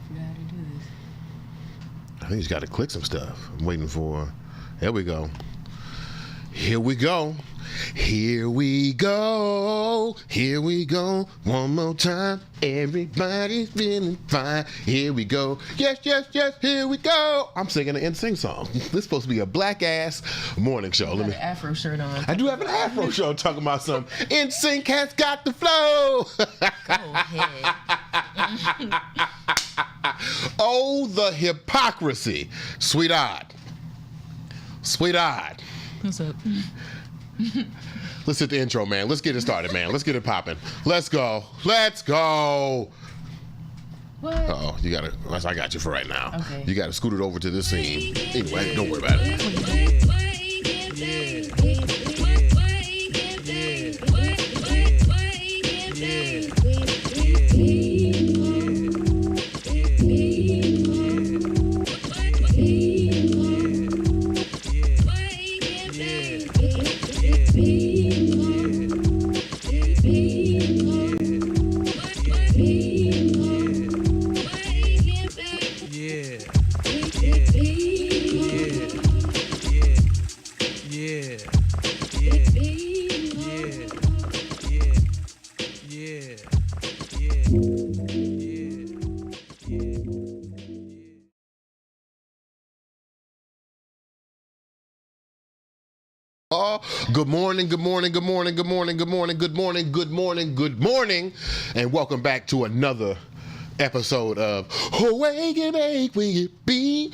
forgot how to do this. I think you just got to click some stuff. I'm waiting for. There we go. Here we go. Here we go. Here we go. One more time. Everybody's feeling fine. Here we go. Yes, yes, yes. Here we go. I'm singing an NSYNC song. This is supposed to be a black ass morning show. You got an afro shirt on. I do have an afro show talking about some NSYNC has got the flow. Go ahead. Oh, the hypocrisy. Sweetheart. Sweetheart. What's up? Let's hit the intro, man. Let's get it started, man. Let's get it popping. Let's go. Let's go. What? Uh-oh. You got to, I got you for right now. Okay. You got to scoot it over to this scene. Anyway, don't worry about it. Good morning, good morning, good morning, good morning, good morning, good morning, good morning, good morning, and welcome back to another episode of Awake and Bake with BeMo.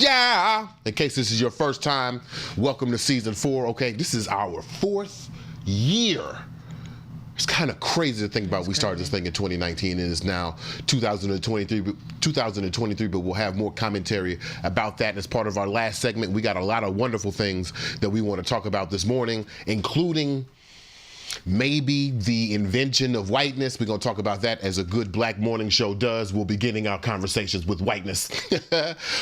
Yeah. In case this is your first time, welcome to season 4. Okay, this is our 4th year. It's kind of crazy to think about. We started this thing in 2019 and it's now 2023, but we'll have more commentary about that as part of our last segment. We got a lot of wonderful things that we want to talk about this morning, including maybe the invention of whiteness. We're going to talk about that as a good black morning show does. We'll be beginning our conversations with whiteness.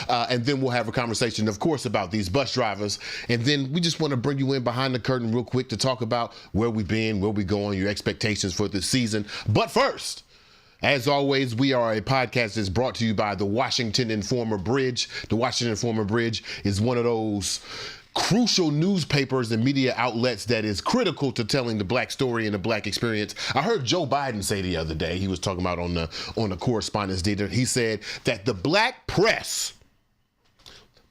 And then we'll have a conversation, of course, about these bus drivers. And then we just want to bring you in behind the curtain real quick to talk about where we've been, where we're going, your expectations for this season. But first, as always, we are a podcast that's brought to you by the Washington Informer Bridge. The Washington Informer Bridge is one of those crucial newspapers and media outlets that is critical to telling the black story and the black experience. I heard Joe Biden say the other day, he was talking about on the Correspondents' Dinner, he said that the black press,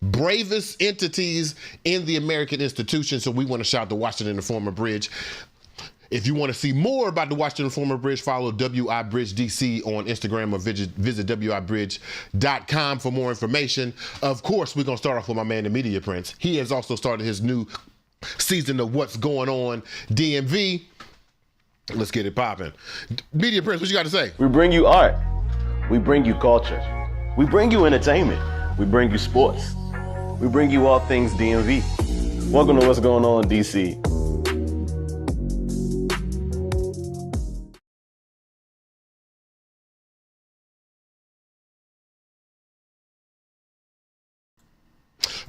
bravest entities in the American institution, so we want to shout the Washington Informer Bridge. If you want to see more about the Washington Informer Bridge, follow WI Bridge DC on Instagram or visit wibridge.com for more information. Of course, we're going to start off with my man, the Media Prince. He has also started his new season of What's Going On DMV. Let's get it popping. Media Prince, what you got to say? We bring you art. We bring you culture. We bring you entertainment. We bring you sports. We bring you all things DMV. Welcome to What's Going On DC.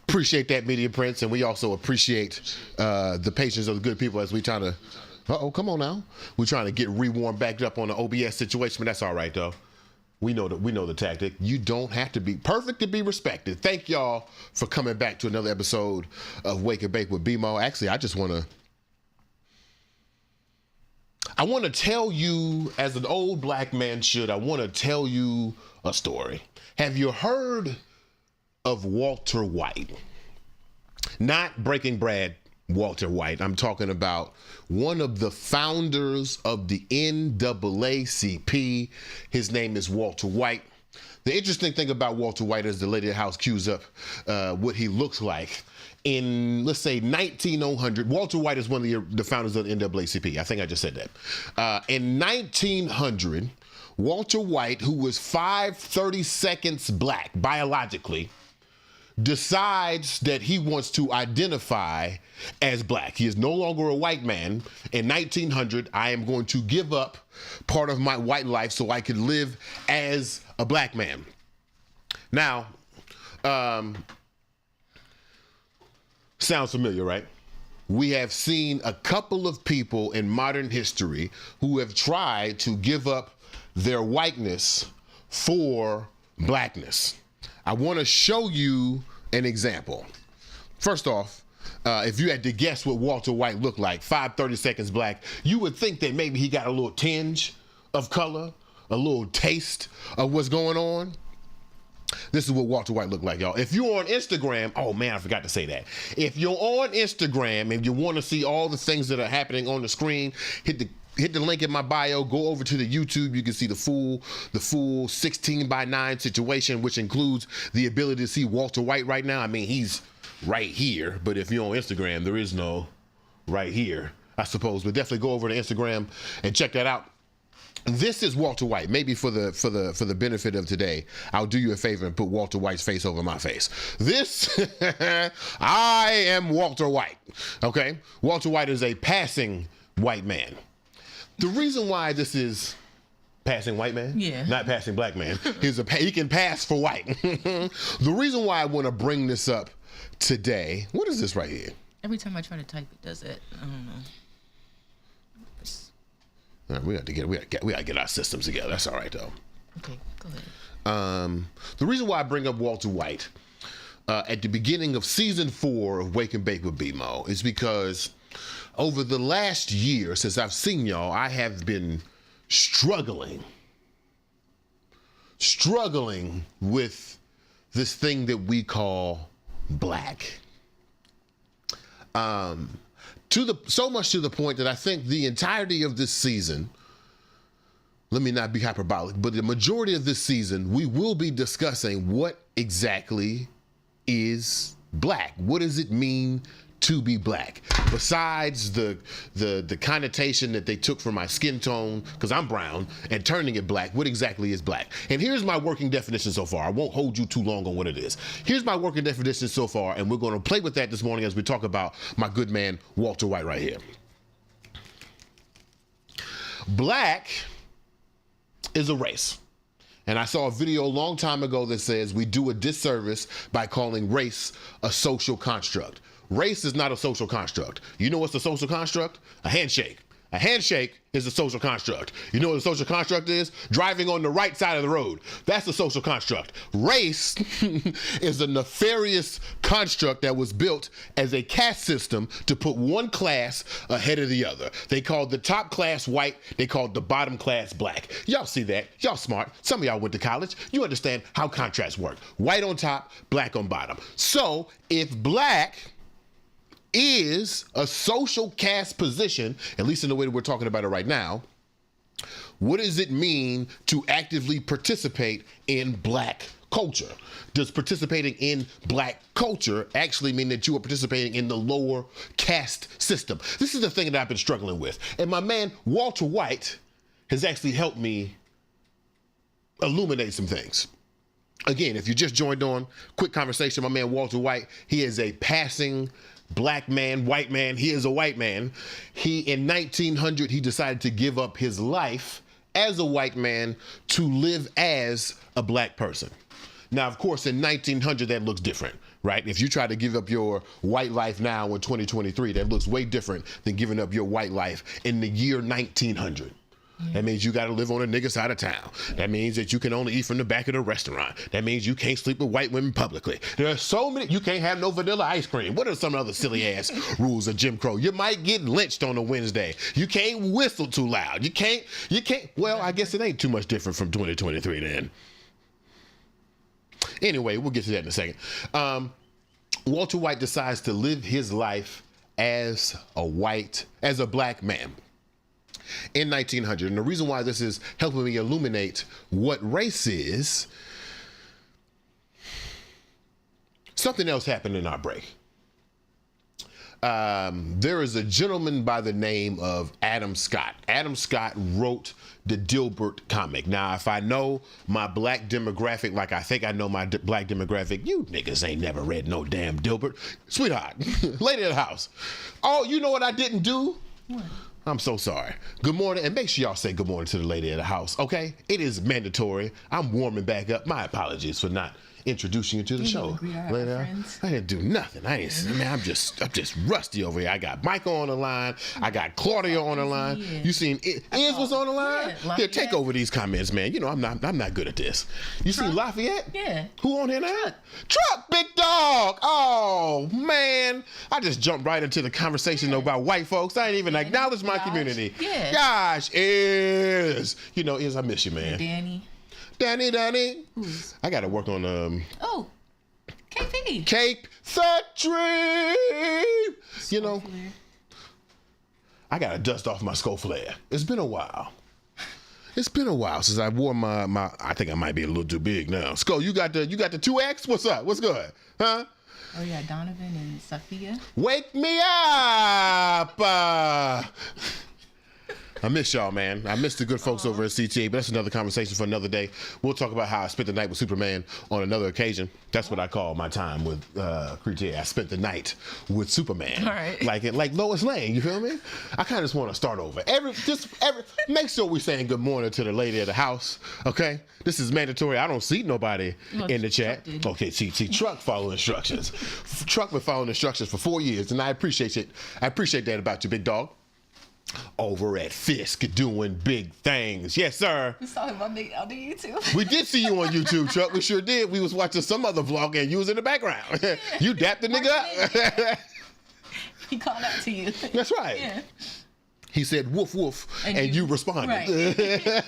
Appreciate that, Media Prince, and we also appreciate the patience of the good people as we try to. Come on now. We're trying to get rewarmed back up on the OBS situation, but that's all right though. We know the tactic. You don't have to be perfect to be respected. Thank y'all for coming back to another episode of Wake and Bake with BeMo. Actually, I want to tell you, as an old black man should, I want to tell you a story. Have you heard of Walter White? Not Breaking Bad Walter White. I'm talking about one of the founders of the NAACP. His name is Walter White. The interesting thing about Walter White is the lady at the house cues up what he looks like. In, let's say, 1900, Walter White is one of the founders of the NAACP. I think I just said that. In 1900, Walter White, who was 5/32 black biologically, decides that he wants to identify as black. He is no longer a white man. In 1900, I am going to give up part of my white life so I can live as a black man. Now, sounds familiar, right? we have seen a couple of people in modern history who have tried to give up their whiteness for blackness. I want to show you an example. First off, if you had to guess what Walter White looked like, 5 30 Black, you would think that maybe he got a little tinge of color, a little taste of what's going on. This is what Walter White looked like, y'all. If you're on Instagram, oh man, I forgot to say that. If you're on Instagram and you want to see all the things that are happening on the screen, hit the link in my bio, go over to the YouTube. You can see the full 16:9 situation, which includes the ability to see Walter White right now. I mean, he's right here, but if you're on Instagram, there is no right here, I suppose. But definitely go over to Instagram and check that out. This is Walter White. Maybe for the benefit of today, I'll do you a favor and put Walter White's face over my face. This, I am Walter White. Okay, Walter White is a passing white man. The reason why this is passing white man, not passing black man, he can pass for white. The reason why I want to bring this up today, what is this right here? Every time I try to type, it does it. I don't know. We got to get our systems together. That's all right though. Okay, go ahead. The reason why I bring up Walter White at the beginning of season 4 of Wake and Bake with BeMo is because over the last year since I've seen y'all, I have been struggling with this thing that we call black. So much to the point that I think the entirety of this season, let me not be hyperbolic, but the majority of this season, we will be discussing what exactly is black. What does it mean to be black? Besides the connotation that they took from my skin tone, because I'm brown, and turning it black, what exactly is black? And here's my working definition so far. I won't hold you too long on what it is. Here's my working definition so far, and we're going to play with that this morning as we talk about my good man, Walter White, right here. Black is a race. And I saw a video a long time ago that says we do a disservice by calling race a social construct. Race is not a social construct. You know what's a social construct? A handshake. A handshake is a social construct. You know what a social construct is? Driving on the right side of the road. That's a social construct. Race is a nefarious construct that was built as a caste system to put one class ahead of the other. They called the top class white. They called the bottom class black. Y'all see that. Y'all smart. Some of y'all went to college. You understand how contracts work. White on top, black on bottom. So if black is a social caste position, at least in the way that we're talking about it right now, what does it mean to actively participate in black culture? Does participating in black culture actually mean that you are participating in the lower caste system? This is the thing that I've been struggling with. And my man, Walter White, has actually helped me illuminate some things. Again, if you just joined on, quick conversation, my man, Walter White, he is a passing black man, white man. He is a white man. In 1900, he decided to give up his life as a white man to live as a black person. Now, of course, in 1900, that looks different, right? If you try to give up your white life now in 2023, that looks way different than giving up your white life in the year 1900. That means you got to live on a nigga side of town. That means that you can only eat from the back of the restaurant. That means you can't sleep with white women publicly. There are so many, you can't have no vanilla ice cream. What are some other silly ass rules of Jim Crow? You might get lynched on a Wednesday. You can't whistle too loud. You can't, well, I guess it ain't too much different from 2023 then. Anyway, we'll get to that in a second. Walter White decides to live his life as a black man in 1900. And the reason why this is helping me illuminate what race is, something else happened in our break. There is a gentleman by the name of Adam Scott. Adam Scott wrote the Dilbert comic. Now, if I know my black demographic, like I think I know my black demographic, you niggas ain't never read no damn Dilbert. Sweetheart, lady of the house. Oh, you know what I didn't do? What? I'm so sorry. Good morning, and make sure y'all say good morning to the lady of the house, okay? It is mandatory. I'm warming back up. My apologies for not introducing you to the show. I didn't do nothing. I'm just rusty over here. I got Micah on the line. I got Claudia on the line. You seen Iz was on the line? Yeah, take over these comments, man. You know I'm not good at this. You seen Lafayette? Yeah. Who on here now? Truck, big dog. Oh man, I just jumped right into the conversation about white folks. I ain't even acknowledge my community. Yeah. Gosh, Iz. You know, Iz, I miss you, man. Danny. I got to work on KP. Cape the Dream. You know, I got to dust off my skull flare. It's been a while. It's been a while since I wore my. I think I might be a little too big now. Skull, you got the 2X? What's up? What's good? Huh? Oh yeah, Donovan and Sophia. Wake me up! I miss y'all, man. I miss the good folks over at CTA, but that's another conversation for another day. We'll talk about how I spent the night with Superman on another occasion. That's what I call my time with CTA. I spent the night with Superman. All right. Like Lois Lane, you feel me? I kind of just want to start over. Make sure we're saying good morning to the lady of the house, okay? This is mandatory. I don't see nobody in the chat. Okay, see, Truck follow instructions. Truck been following instructions for 4 years, and I appreciate it. I appreciate that about you, big dog. Over at Fisk doing big things. Yes, sir. We saw him on YouTube. We did see you on YouTube, Chuck. We sure did. We was watching some other vlog and you was in the background. You dapped the nigga up. He called out to you. That's right. Yeah. He said woof woof and you responded. Right.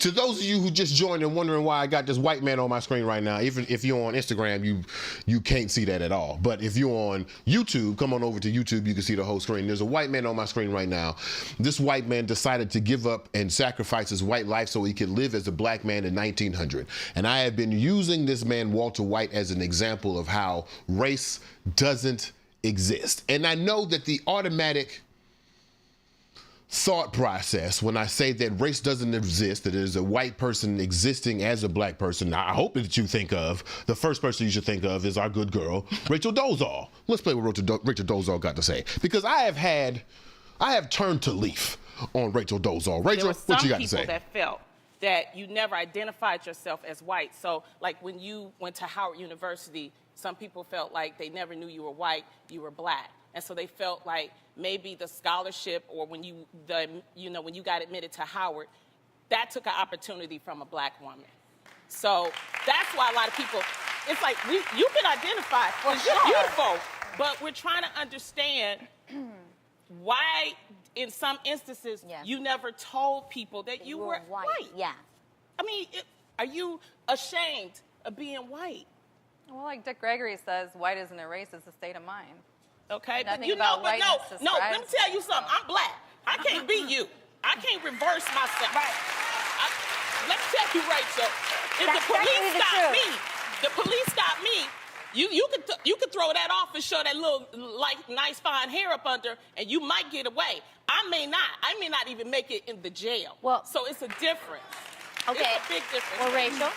To those of you who just joined and wondering why I got this white man on my screen right now, even if you're on Instagram, you can't see that at all. But if you're on YouTube, come on over to YouTube, you can see the whole screen. There's a white man on my screen right now. This white man decided to give up and sacrifice his white life so he could live as a black man in 1900. And I have been using this man, Walter White, as an example of how race doesn't exist. And I know that the automatic thought process when I say that race doesn't exist, that there's a white person existing as a black person, I hope that you think of, the first person you should think of is our good girl, Rachel Dolezal. Let's play what Rachel Dolezal got to say. Because I have turned to leaf on Rachel Dolezal. Rachel, what you got to say? There were some people that felt that you never identified yourself as white. So like when you went to Howard University, some people felt like they never knew you were white, you were black. And so they felt like maybe the scholarship or when you got admitted to Howard, that took an opportunity from a black woman. So that's why a lot of people, it's like you can identify, you're beautiful, but we're trying to understand why in some instances you never told people that you were white. Yeah. I mean, are you ashamed of being white? Well, like Dick Gregory says, white isn't a race, it's a state of mind. Okay, Nothing but you know, but no, let me tell you something. I'm black. I can't be you. I can't reverse myself. Right. Let me tell you, Rachel, if the police stop me, you could throw that off and show that little nice fine hair up under, and you might get away. I may not even make it in the jail. Well, so it's a difference. Okay. It's a big difference. Well, Rachel,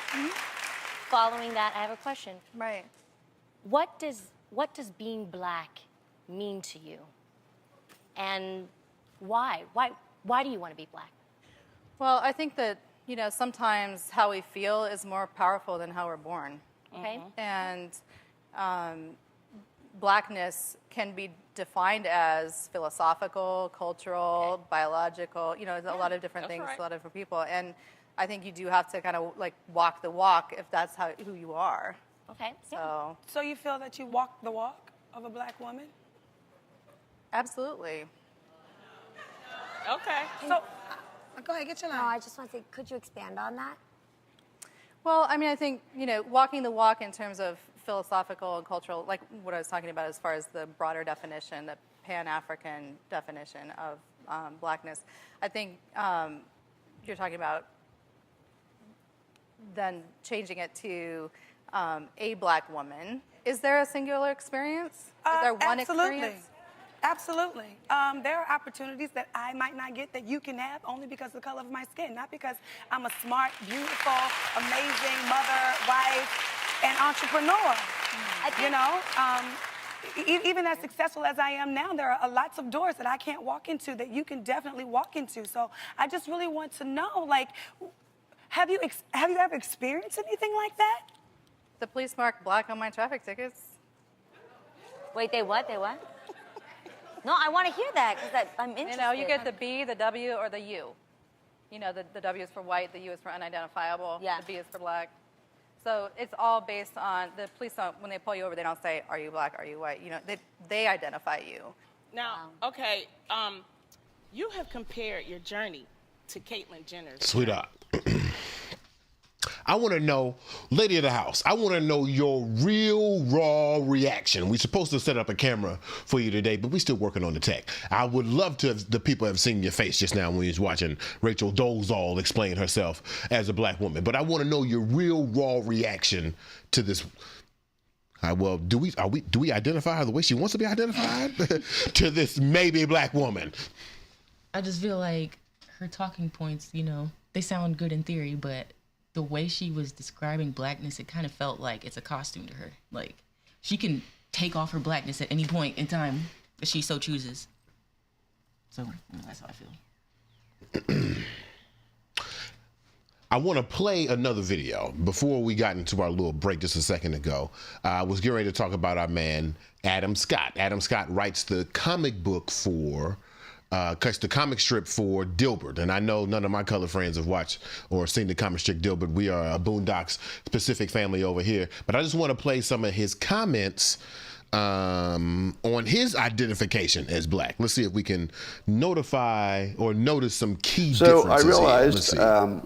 following that, I have a question. Right. What does being black mean to you? And why? Why do you want to be black? Well, I think that, sometimes how we feel is more powerful than how we're born. Okay. And blackness can be defined as philosophical, cultural, biological, a lot of different things, a lot of different people. And I think you do have to kind of walk the walk if that's who you are. Okay. So you feel that you walk the walk of a black woman? Absolutely. Okay. So, go ahead, get your line. No, I just want to say, could you expand on that? Well, I mean, I think, walking the walk in terms of philosophical and cultural, like what I was talking about as far as the broader definition, the Pan-African definition of blackness, I think you're talking about then changing it to a black woman. Is there a singular experience? Is there one experience? Absolutely. There are opportunities that I might not get that you can have only because of the color of my skin, not because I'm a smart, beautiful, amazing mother, wife, and entrepreneur. even as successful as I am now, there are lots of doors that I can't walk into that you can definitely walk into. So I just really want to know, like, have you ever experienced anything like that? The police mark black on my traffic tickets. Wait, they what? They what? No, I want to hear that because I'm interested. You know, you get the B, the W, or the U. You know, the W is for white, the U is for unidentifiable, Yeah. the B is for black. So it's all based on, the police don't, when they pull you over, they don't say, are you black, are you white? You know, they identify you. Now, okay, you have compared your journey to Caitlyn Jenner's. Sweetheart. I want to know, lady of the house, I want to know your real raw reaction. We're supposed to set up a camera for you today, but we're still working on the tech. I would love to have the people have seen your face just now when you was watching Rachel Dolezal explain herself as a black woman. But I want to know your real raw reaction to this. Well, do we identify her the way she wants to be identified to this maybe black woman? I just feel like her talking points, you know, they sound good in theory, but the way she was describing blackness, it kind of felt like it's a costume to her. Like, she can take off her blackness at any point in time if she so chooses. So, you know, that's how I feel. I want to play another video. Before we got into our little break just a second ago, I was getting ready to talk about our man, Adam Scott. Adam Scott writes the comic book for cuts the comic strip for Dilbert, and I know none of my color friends have watched or seen the comic strip Dilbert. We are a Boondocks specific family over here, but I just want to play some of his comments on his identification as black. Let's see if we can notify or notice some key differences. So I realized,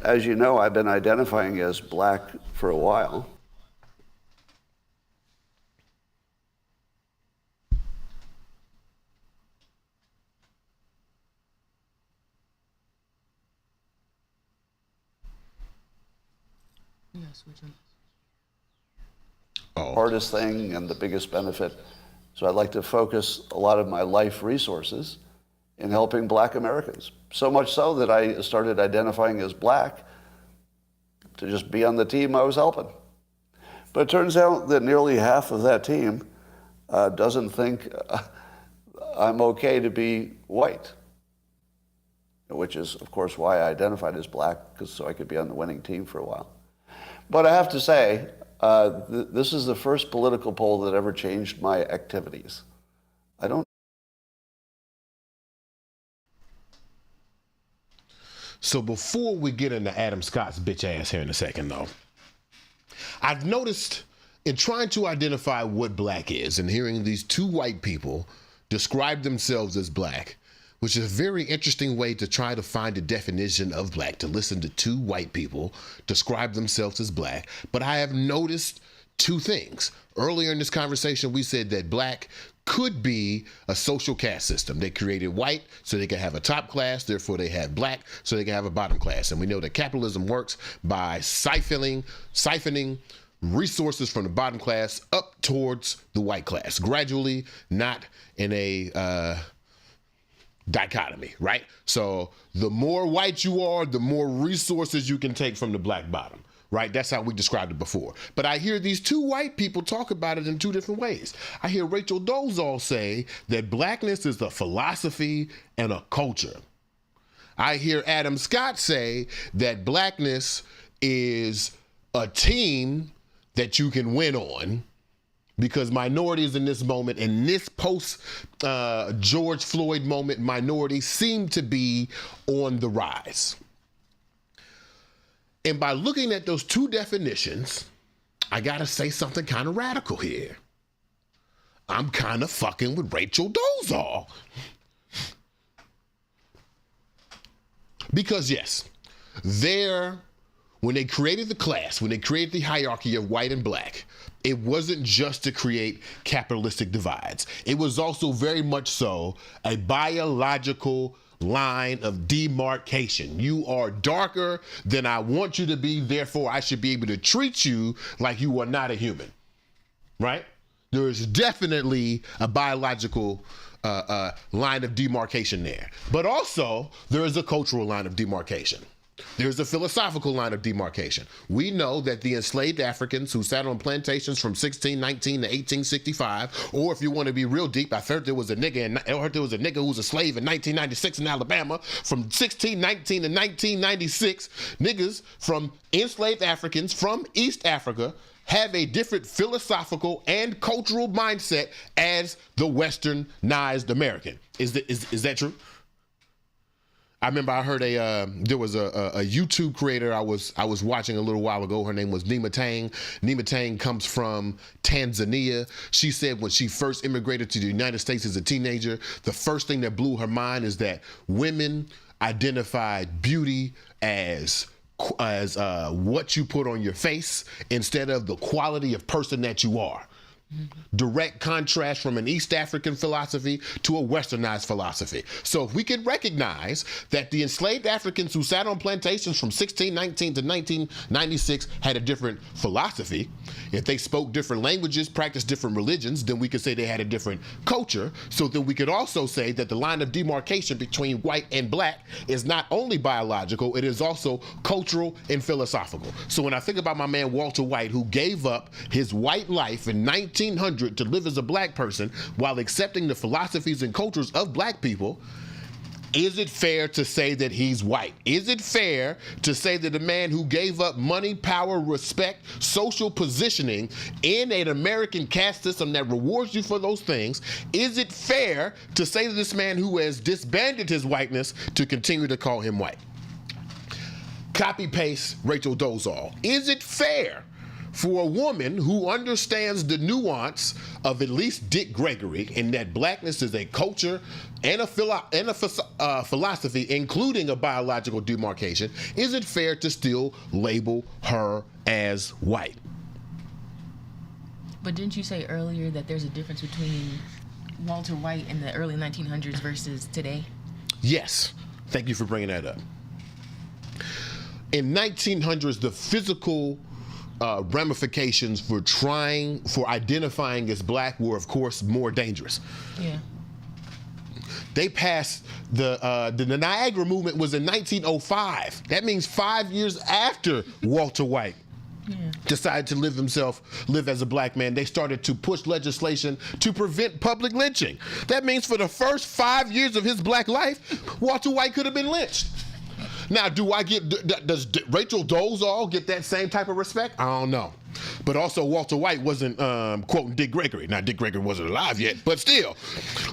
as you know, I've been identifying as black for a while. Yeah, switch them. Hardest thing and the biggest benefit. So I'd like to focus a lot of my life resources in helping black Americans. So much so that I started identifying as black to just be on the team I was helping. But it turns out that nearly half of that team doesn't think I'm okay to be white, which is, of course, why I identified as black, so I could be on the winning team for a while. But I have to say, this is the first political poll that ever changed my activities. I don't. So before we get into Adam Scott's bitch ass here in a second, though, I've noticed in trying to identify what black is and hearing these two white people describe themselves as black, which is a very interesting way to try to find a definition of black, to listen to two white people describe themselves as black. But I have noticed two things. Earlier in this conversation, we said that black could be a social caste system. They created white so they could have a top class, therefore they have black so they can have a bottom class. And we know that capitalism works by siphoning resources from the bottom class up towards the white class, gradually, not in a dichotomy, right? So the more white you are, the more resources you can take from the black bottom, right? That's how we described it before. But I hear these two white people talk about it in two different ways. I hear Rachel Dolezal say that blackness is a philosophy and a culture. I hear Adam Scott say that blackness is a team that you can win on, because minorities in this moment, in this post George Floyd moment, minorities seem to be on the rise. And by looking at those two definitions, I gotta say something kind of radical here. I'm kind of fucking with Rachel Dolezal. Because yes, when they created the class, when they created the hierarchy of white and black, it wasn't just to create capitalistic divides. It was also very much so a biological line of demarcation. You are darker than I want you to be, therefore I should be able to treat you like you are not a human, right? There is definitely a biological line of demarcation there. But also, there is a cultural line of demarcation. There's a philosophical line of demarcation. We know that the enslaved Africans who sat on plantations from 1619 to 1865, or if you want to be real deep, I heard there was a nigga who was a slave in 1996 in Alabama. From 1619 to 1996, niggas from enslaved Africans from East Africa have a different philosophical and cultural mindset as the westernized American. Is that true? I remember I heard there was a YouTube creator I was watching a little while ago. Her name was Nima Tang. Nima Tang comes from Tanzania. She said when she first immigrated to the United States as a teenager, the first thing that blew her mind is that women identified beauty as what you put on your face instead of the quality of person that you are. Direct contrast from an East African philosophy to a westernized philosophy. So if we could recognize that the enslaved Africans who sat on plantations from 1619 to 1996 had a different philosophy, if they spoke different languages, practiced different religions, then we could say they had a different culture. So then we could also say that the line of demarcation between white and black is not only biological, it is also cultural and philosophical. So when I think about my man Walter White, who gave up his white life in 1900 to live as a black person while accepting the philosophies and cultures of black people, is it fair to say that he's white? Is it fair to say that a man who gave up money, power, respect, social positioning in an American caste system that rewards you for those things, is it fair to say to this man who has disbanded his whiteness to continue to call him white? Copy paste Rachel Dolezal. Is it fair for a woman who understands the nuance of at least Dick Gregory in that blackness is a culture and a philosophy, including a biological demarcation, is it fair to still label her as white? But didn't you say earlier that there's a difference between Walter White in the early 1900s versus today? Yes. Thank you for bringing that up. In 1900s, the physical ramifications for identifying as black were, of course, more dangerous. Yeah. They passed the Niagara movement was in 1905. That means 5 years after Walter White decided to live as a black man. They started to push legislation to prevent public lynching. That means for the first 5 years of his black life, Walter White could have been lynched. Now, does Rachel Dolezal get that same type of respect? I don't know. But also, Walter White wasn't quoting Dick Gregory. Now, Dick Gregory wasn't alive yet, but still,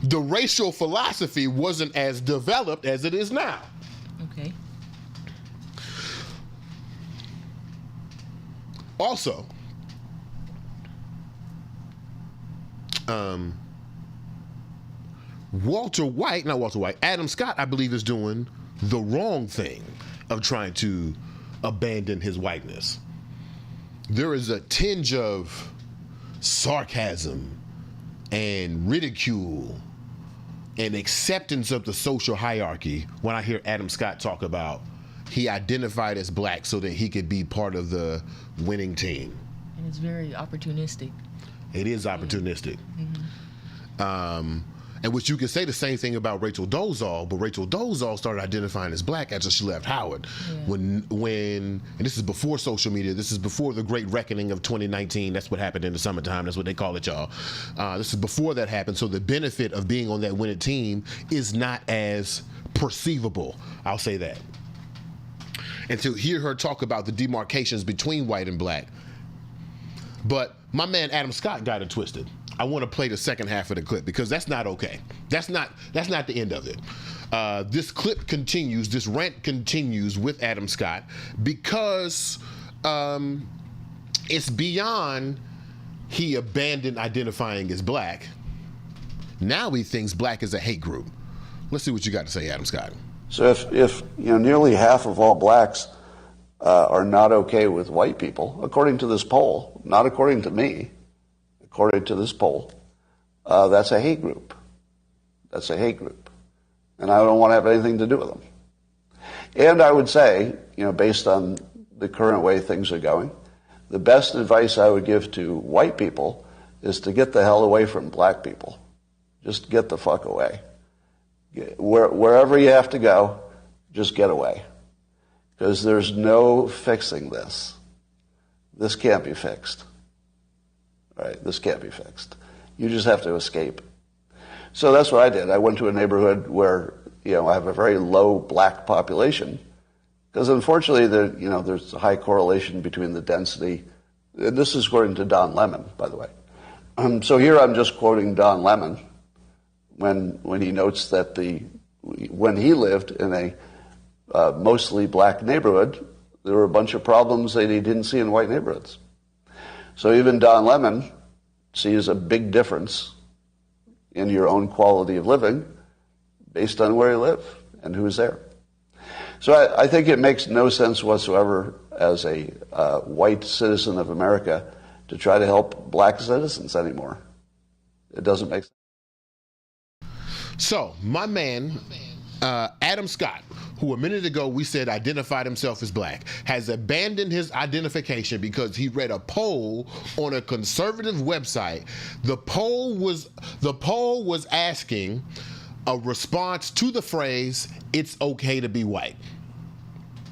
the racial philosophy wasn't as developed as it is now. Okay. Also, Adam Scott, I believe, is doing the wrong thing of trying to abandon his whiteness. There is a tinge of sarcasm and ridicule and acceptance of the social hierarchy when I hear Adam Scott talk about he identified as black so that he could be part of the winning team. And it's very opportunistic. It is opportunistic. Mm-hmm. And which you could say the same thing about Rachel Dolezal, but Rachel Dolezal started identifying as black after she left Howard. Yeah. And this is before social media, this is before the great reckoning of 2019, that's what happened in the summertime, that's what they call it, y'all. This is before that happened, so the benefit of being on that winning team is not as perceivable, I'll say that. And to hear her talk about the demarcations between white and black. But my man Adam Scott got it twisted. I want to play the second half of the clip because that's not okay. That's not the end of it. This clip continues, this rant continues with Adam Scott because it's beyond he abandoned identifying as black. Now he thinks black is a hate group. Let's see what you got to say, Adam Scott. So if nearly half of all blacks are not okay with white people, according to this poll, not according to me, according to this poll, that's a hate group. That's a hate group. And I don't want to have anything to do with them. And I would say, based on the current way things are going, the best advice I would give to white people is to get the hell away from black people. Just get the fuck away. Wherever you have to go, just get away. because there's no fixing this. This can't be fixed. Right? This can't be fixed. You just have to escape. So that's what I did. I went to a neighborhood where, I have a very low black population, because unfortunately there's a high correlation between the density. And this is according to Don Lemon, by the way. So here I'm just quoting Don Lemon when he notes that when he lived in a mostly black neighborhood, there were a bunch of problems that he didn't see in white neighborhoods. So even Don Lemon sees a big difference in your own quality of living based on where you live and who's there. So I think it makes no sense whatsoever as a white citizen of America to try to help black citizens anymore. It doesn't make sense. So, my man, Adam Scott, who a minute ago we said identified himself as black, has abandoned his identification because he read a poll on a conservative website. The poll was asking a response to the phrase, "It's okay to be white."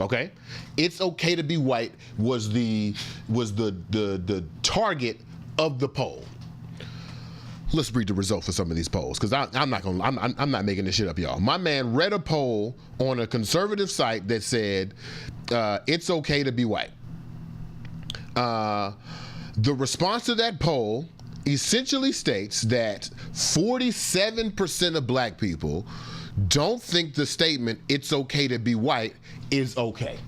Okay? "It's okay to be white" was the target of the poll. Let's read the results for some of these polls, because I'm not making this shit up, y'all. My man read a poll on a conservative site that said, "It's okay to be white." The response to that poll essentially states that 47% of black people don't think the statement, "It's okay to be white," is okay.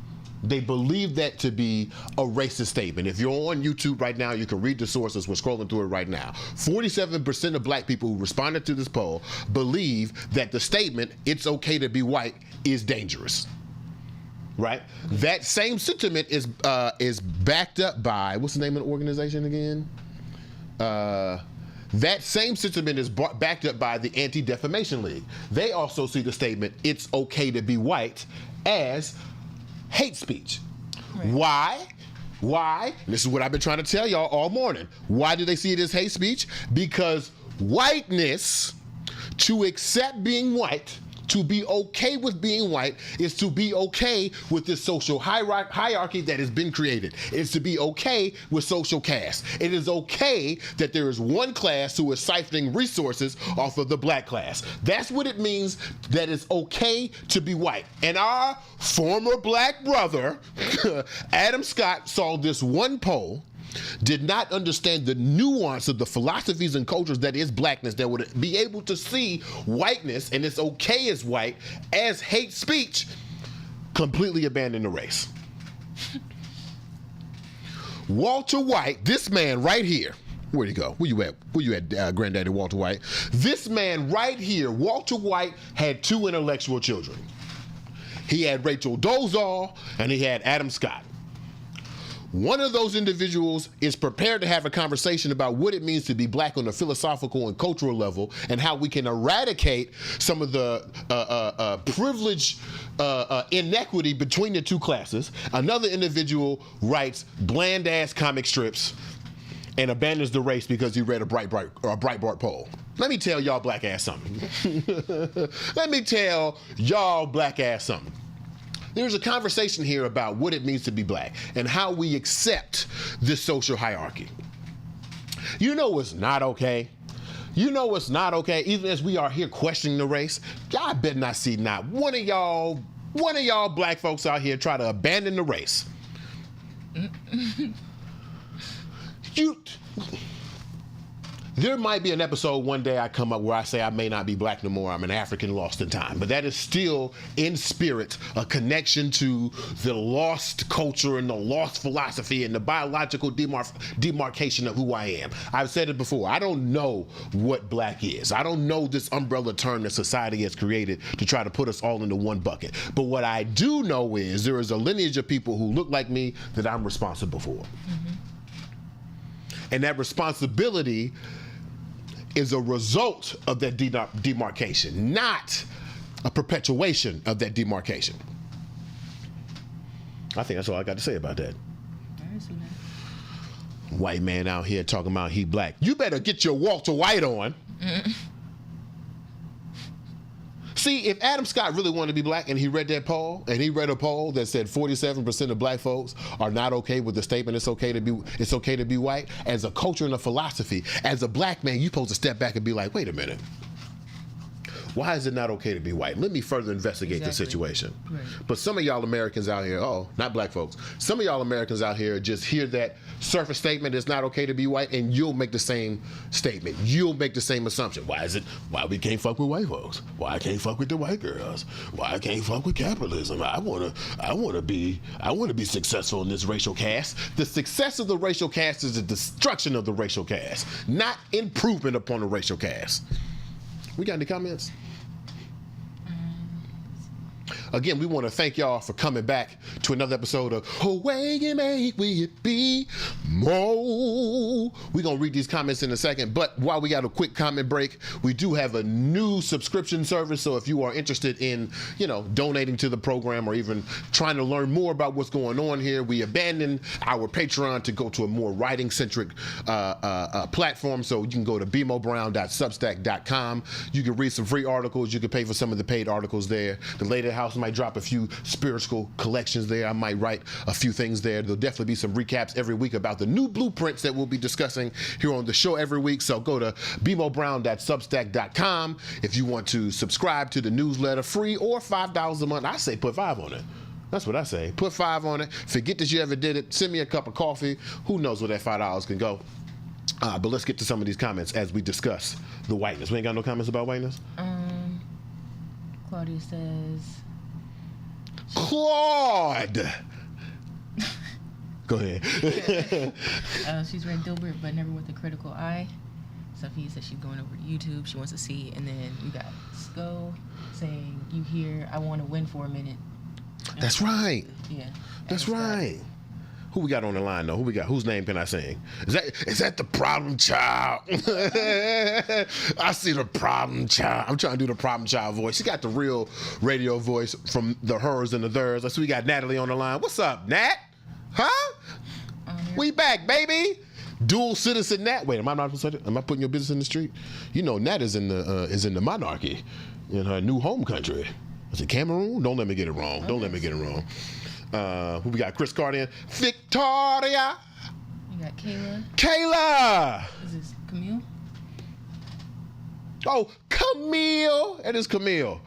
They believe that to be a racist statement. If you're on YouTube right now, you can read the sources. We're scrolling through it right now. 47% of black people who responded to this poll believe that the statement, "It's okay to be white," is dangerous. Right? That same sentiment is backed up by, what's the name of the organization again? That same sentiment is backed up by the Anti-Defamation League. They also see the statement, "It's okay to be white," as hate speech. Right. Why? This is what I've been trying to tell y'all all morning. Why do they see it as hate speech? Because whiteness, to accept being white, to be okay with being white, is to be okay with this social hierarchy that has been created. It's to be okay with social caste. It is okay that there is one class who is siphoning resources off of the black class. That's what it means that it's okay to be white. And our former black brother, Adam Scott, saw this one poll, did not understand the nuance of the philosophies and cultures that is blackness, that would be able to see whiteness, and it's okay as white, as hate speech, completely abandon the race. Walter White, this man right here, where'd he go? Where you at, Granddaddy Walter White? This man right here, Walter White, had two intellectual children. He had Rachel Dolezal and he had Adam Scott. One of those individuals is prepared to have a conversation about what it means to be black on a philosophical and cultural level, and how we can eradicate some of the privilege inequity between the two classes. Another individual writes bland-ass comic strips and abandons the race because he read a Breitbart poll. Let me tell y'all black ass something. Let me tell y'all black ass something. There's a conversation here about what it means to be black and how we accept this social hierarchy. You know what's not okay? You know what's not okay? Even as we are here questioning the race, y'all better not see not one of y'all black folks out here try to abandon the race. There might be an episode one day I come up where I say I may not be black no more, I'm an African lost in time. But that is still, in spirit, a connection to the lost culture and the lost philosophy and the biological demarcation of who I am. I've said it before, I don't know what black is. I don't know this umbrella term that society has created to try to put us all into one bucket. But what I do know is there is a lineage of people who look like me that I'm responsible for. Mm-hmm. And that responsibility is a result of that demarcation, not a perpetuation of that demarcation. I think that's all I got to say about that. White man out here talking about he black. You better get your Walter White on. See, if Adam Scott really wanted to be black and he read that poll, and he read a poll that said 47% of black folks are not okay with the statement it's okay to be white, as a culture and a philosophy, as a black man, you're supposed to step back and be like, wait a minute. Why is it not okay to be white? Let me further investigate the situation. Right. But some of y'all Americans out here, not black folks, some of y'all Americans out here just hear that surface statement, it's not okay to be white, and you'll make the same statement. You'll make the same assumption. Why we can't fuck with white folks? Why I can't fuck with the white girls? Why I can't fuck with capitalism? I wanna be successful in this racial caste. The success of the racial caste is the destruction of the racial caste, not improvement upon the racial caste. We got any comments? Again, we want to thank y'all for coming back to another episode of Away You Make We Be Mo. We're going to read these comments in a second, but while we got a quick comment break, we do have a new subscription service, so if you are interested in, donating to the program or even trying to learn more about what's going on here, we abandoned our Patreon to go to a more writing-centric platform, so you can go to BeMoBrown.substack.com. You can read some free articles. You can pay for some of the paid articles there. The Later House might drop a few spiritual collections there. I might write a few things there. There'll definitely be some recaps every week about the new blueprints that we'll be discussing here on the show every week. So go to BeMoBrown.substack.com if you want to subscribe to the newsletter, free or $5 a month. I say put $5 on it. That's what I say. Put $5 on it. Forget that you ever did it. Send me a cup of coffee. Who knows where that $5 can go? But let's get to some of these comments as we discuss the whiteness. We ain't got no comments about whiteness? Claudia says... Claude! Go ahead. She's read Dilbert, but never with a critical eye. Sophia says she's going over to YouTube. She wants to see. And then we got Sko saying, you hear, I want to win for a minute. That's right. Yeah. That's right. Who we got on the line, though? Who we got? Whose name can I sing? Is that the problem child? I see the problem child. I'm trying to do the problem child voice. She got the real radio voice from the hers and the theirs. So we got Natalie on the line. What's up, Nat? Huh? We back, baby. Dual citizen Nat. Wait, am I putting your business in the street? Nat is in the monarchy in her new home country. Is it Cameroon? Don't let me get it wrong. Don't let me get it wrong. Who we got? Chris Cardian. Victoria. You got Kayla. Kayla. Is this Camille? Oh, Camille. It is Camille.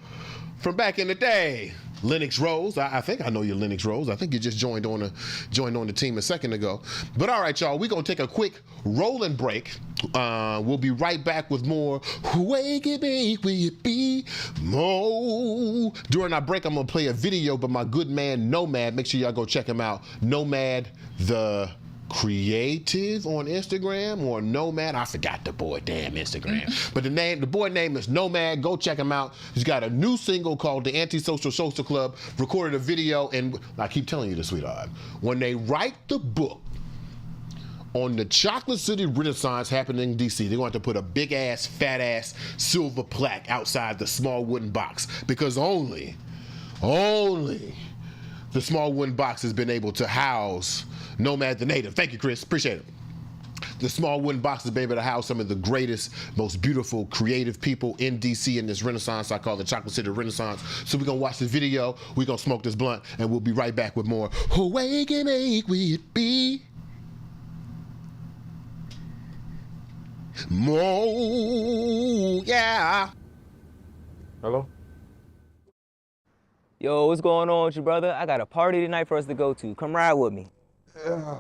From back in the day. Lennox Rose. I think I know you, Lennox Rose. I think you just joined on the team a second ago. But all right, y'all, we're going to take a quick rolling break. We'll be right back with more Wake It Make We Be Mo. During our break, I'm going to play a video by my good man, Nomad. Make sure y'all go check him out. Nomad the Creative on Instagram, or Nomad. I forgot the boy damn Instagram. But the boy name is Nomad. Go check him out. He's got a new single called The Antisocial Social Club. Recorded a video, and I keep telling you this, sweetheart. When they write the book on the Chocolate City Renaissance happening in DC, they're going to have to put a big ass, fat ass silver plaque outside the small wooden box, because only the small wooden box has been able to house Nomad the Native. Thank you, Chris. Appreciate it. The small wooden box has been able to house some of the greatest, most beautiful, creative people in DC in this Renaissance I call the Chocolate City Renaissance. So we're going to watch this video, we're going to smoke this blunt, and we'll be right back with more Awake and Make We Be Mo. Yeah. Hello? Yo, what's going on with you, brother? I got a party tonight for us to go to. Come ride with me. Nah,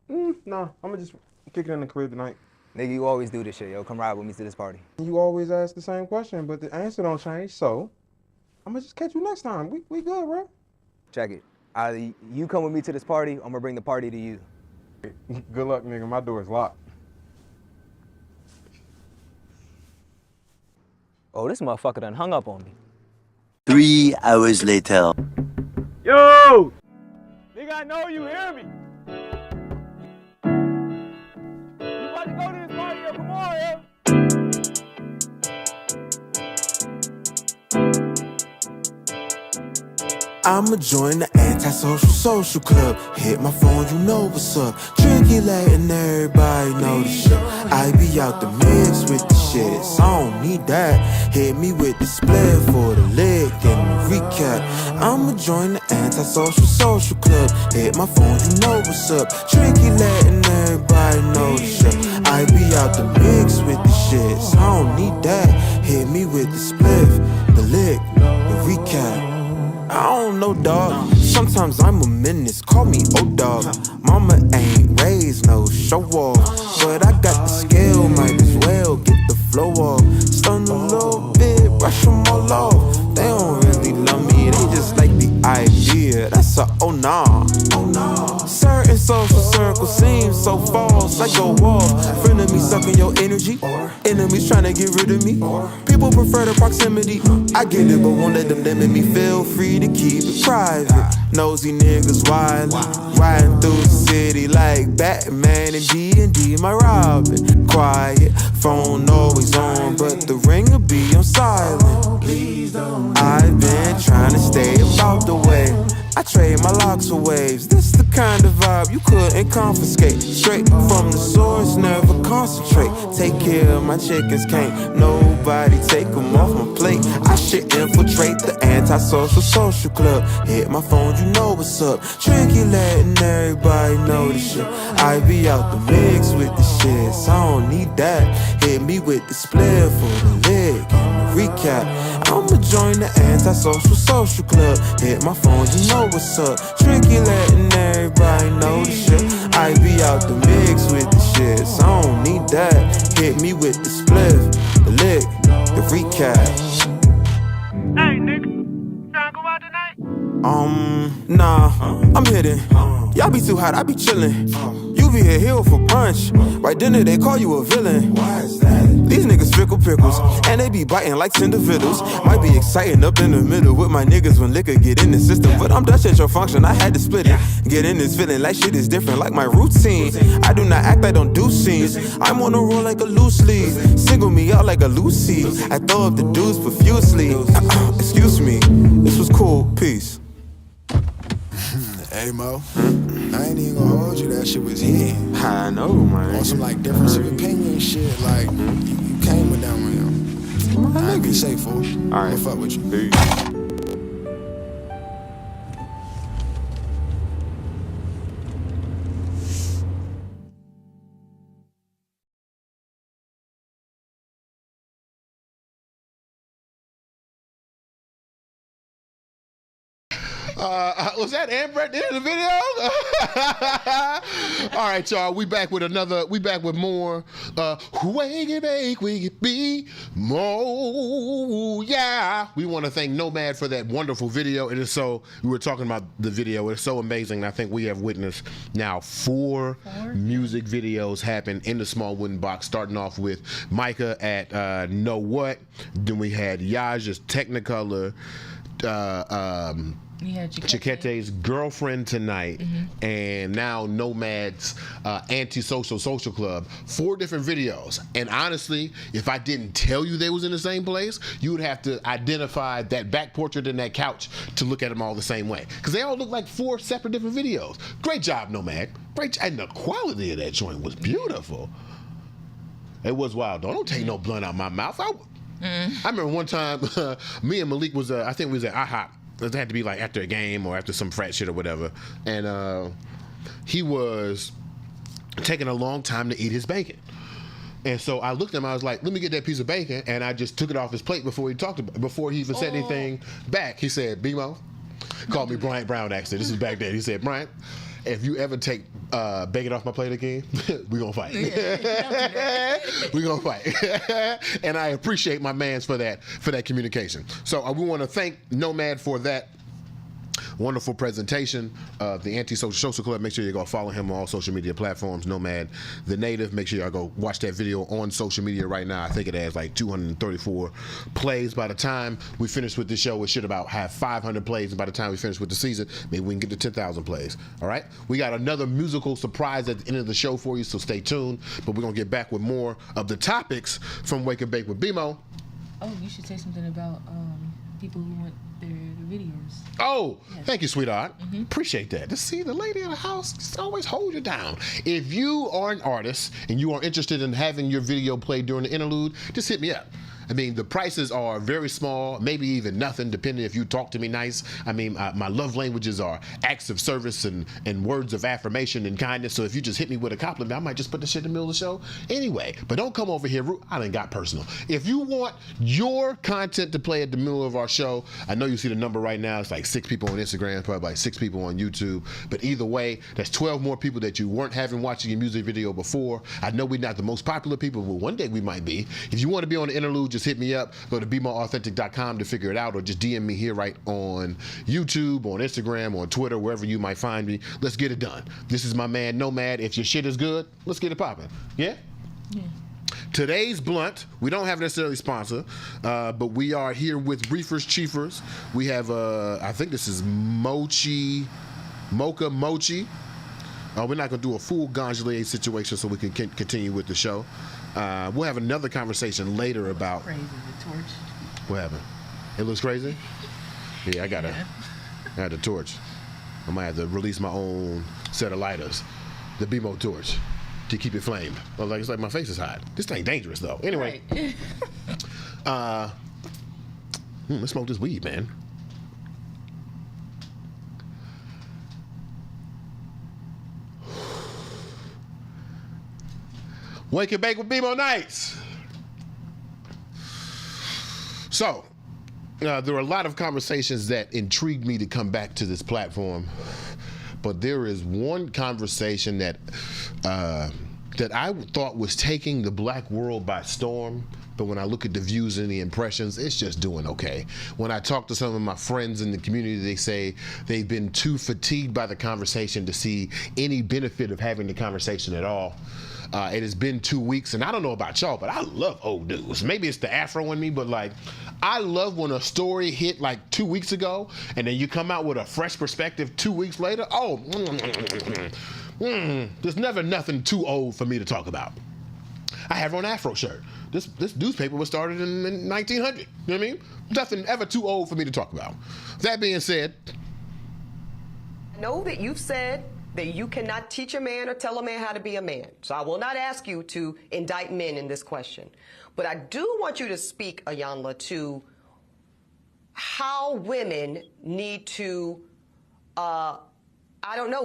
I'm gonna just kick it in the crib tonight. Nigga, you always do this shit, yo. Come ride with me to this party. You always ask the same question, but the answer don't change, so I'm gonna just catch you next time. We good, bro. Check it. Either you come with me to this party, I'm gonna bring the party to you. Good luck, nigga. My door is locked. Oh, this motherfucker done hung up on me. 3 hours later. Yo! Nigga, I know you hear me. You about to go to this party, yo. Come on, yo. I'ma join the antisocial social club. Hit my phone, you know what's up. Tricky letting everybody know the shit. I be out the mix with the shit, so I don't need that. Hit me with the split for the lick and the recap. I'ma join the antisocial social club. Hit my phone, you know what's up. Tricky letting everybody know the shit. I be out the mix with the shit, so I don't need that. Hit me with the split, the lick, the recap. I don't know, dog. Sometimes I'm a menace, call me O-Dog. Mama ain't raised no show off, but I got the skill, might as well get the flow off. Stun a little bit, brush them all off. They don't really love me, they just like the idea. That's a oh nah, oh nah. Certain social circles seem so false, I go off. Friend of me sucking your energy, enemies trying to get rid of me. People prefer the proximity, I get it, but won't let them limit me. Feel free to keep it private. Nosy niggas wildin', riding through the city like Batman and D&D, my Robin. Quiet, phone always on, but the ring will be on silent. I've been trying to stay about the way. I trade my locks for waves. This the kind of vibe you couldn't confiscate. Straight from the source, never concentrate. Take care of my chickens, can't nobody take them off my plate. I should infiltrate the antisocial social club. Hit my phone, you know what's up. Tricky letting everybody know the shit. I be out the mix with the shit, so I don't need that. Hit me with the split for the lick and the recap. I'ma join the antisocial social club. Hit my phone, you know what's up. Tricky letting everybody know the shit. I be out the mix with the shit, so I don't need that. Hit me with the spliff, the lick, the recap. Hey, nigga, tryna go out tonight? Nah, I'm hitting. Y'all be too hot, I be chillin'. You be here for brunch. Right dinner, they call you a villain. Why is that? These niggas fickle pickles, and they be biting like tender fiddles. Might be exciting up in the middle with my niggas when liquor get in the system. But I'm Dutch at your function, I had to split it. Get in this feeling like shit is different, like my routine. I do not act, I don't do scenes. I'm on a roll like a loose leaf. Single me out like a Lucy. I throw up the dudes profusely. Excuse me, this was cool, peace. Hey Mo, I ain't even gonna hold you, that shit was hitting. I know, man. On some like difference of opinion shit, like you came with that one, yo. I ain't be safe, fool. Alright, I'll fuck with you. Peace. Was that Amber at the end of the video? All right, y'all. We back with more. We can be more. Yeah. We want to thank Nomad for that wonderful video. It is so. We were talking about the video. It's so amazing. I think we have witnessed now four music videos happen in the small wooden box. Starting off with Micah at Know What. Then we had Yaja's Technicolor. Chiquete's Girlfriend Tonight, and now Nomad's Antisocial Social Club. 4 different videos. And honestly, if I didn't tell you they was in the same place, you would have to identify that back portrait and that couch to look at them all the same way. Because they all look like 4 separate different videos. Great job, Nomad. And the quality of that joint was beautiful. It was wild. Don't take no blunt out my mouth. I remember one time, me and Malik was, I think we was at IHOP. It had to be like after a game or after some frat shit or whatever. And he was taking a long time to eat his bacon. And so I looked at him, I was like, let me get that piece of bacon. And I just took it off his plate before he even said anything back. He said, BeMo, called me Bryant Brown actually. This is back then. He said, Bryant, if you ever take bacon off my plate again, we're going to fight. We're going to fight. And I appreciate my mans for that communication. So we want to thank Nomad for that wonderful presentation of the Antisocial Social Club. Make sure you go follow him on all social media platforms, Nomad the Native. Make sure y'all go watch that video on social media right now. I think it has like 234 plays. By the time we finish with this show, it should about have 500 plays. And by the time we finish with the season, maybe we can get to 10,000 plays. All right? We got another musical surprise at the end of the show for you, so stay tuned. But we're going to get back with more of the topics from Wake and Bake with BeMo Oh, you should say something about people who want their videos. Oh, thank you, sweetheart. Appreciate that. To see the lady in the house, just always hold you down. If you are an artist and you are interested in having your video played during the interlude, just hit me up. I mean, the prices are very small, maybe even nothing, depending if you talk to me nice. I mean, my love languages are acts of service and words of affirmation and kindness. So if you just hit me with a compliment, I might just put the shit in the middle of the show anyway. But don't come over here. I done got personal. If you want your content to play at the middle of our show, I know you see the number right now. It's like 6 people on Instagram, probably like 6 people on YouTube. But either way, that's 12 more people that you weren't having watching your music video before. I know we're not the most popular people, but one day we might be. If you want to be on the interlude, just hit me up. Go to BeMoAuthentic.com to figure it out, or just DM me here right on YouTube, on Instagram, on Twitter, wherever you might find me. Let's get it done. This is my man Nomad. If your shit is good, let's get it popping. Yeah? Yeah. Today's blunt, we don't have necessarily sponsor, but we are here with Reefers Chiefers. We have, I think this is Mocha Mochi. We're not going to do a full Ganjalier situation so we can continue with the show. We'll have another conversation later about... Crazy, the torch. What happened? It looks crazy? Yeah, I got the torch. I might have to release my own set of lighters. The BeMo torch to keep it flamed. It's like my face is hot. This thing dangerous though. Anyway. Right. Let's smoke this weed, man. Wake and bake with BeMo nights. So, there are a lot of conversations that intrigued me to come back to this platform, but there is one conversation that I thought was taking the black world by storm. But when I look at the views and the impressions, it's just doing okay. When I talk to some of my friends in the community, they say they've been too fatigued by the conversation to see any benefit of having the conversation at all. It has been 2 weeks, and I don't know about y'all, but I love old news. Maybe it's the Afro in me, but I love when a story hit 2 weeks ago, and then you come out with a fresh perspective 2 weeks later. Oh, there's never nothing too old for me to talk about. I have on an Afro shirt. This newspaper was started in 1900. You know what I mean? Nothing ever too old for me to talk about. That being said, I know that you've said that you cannot teach a man or tell a man how to be a man. So I will not ask you to indict men in this question. But I do want you to speak, Iyanla, to how women need to,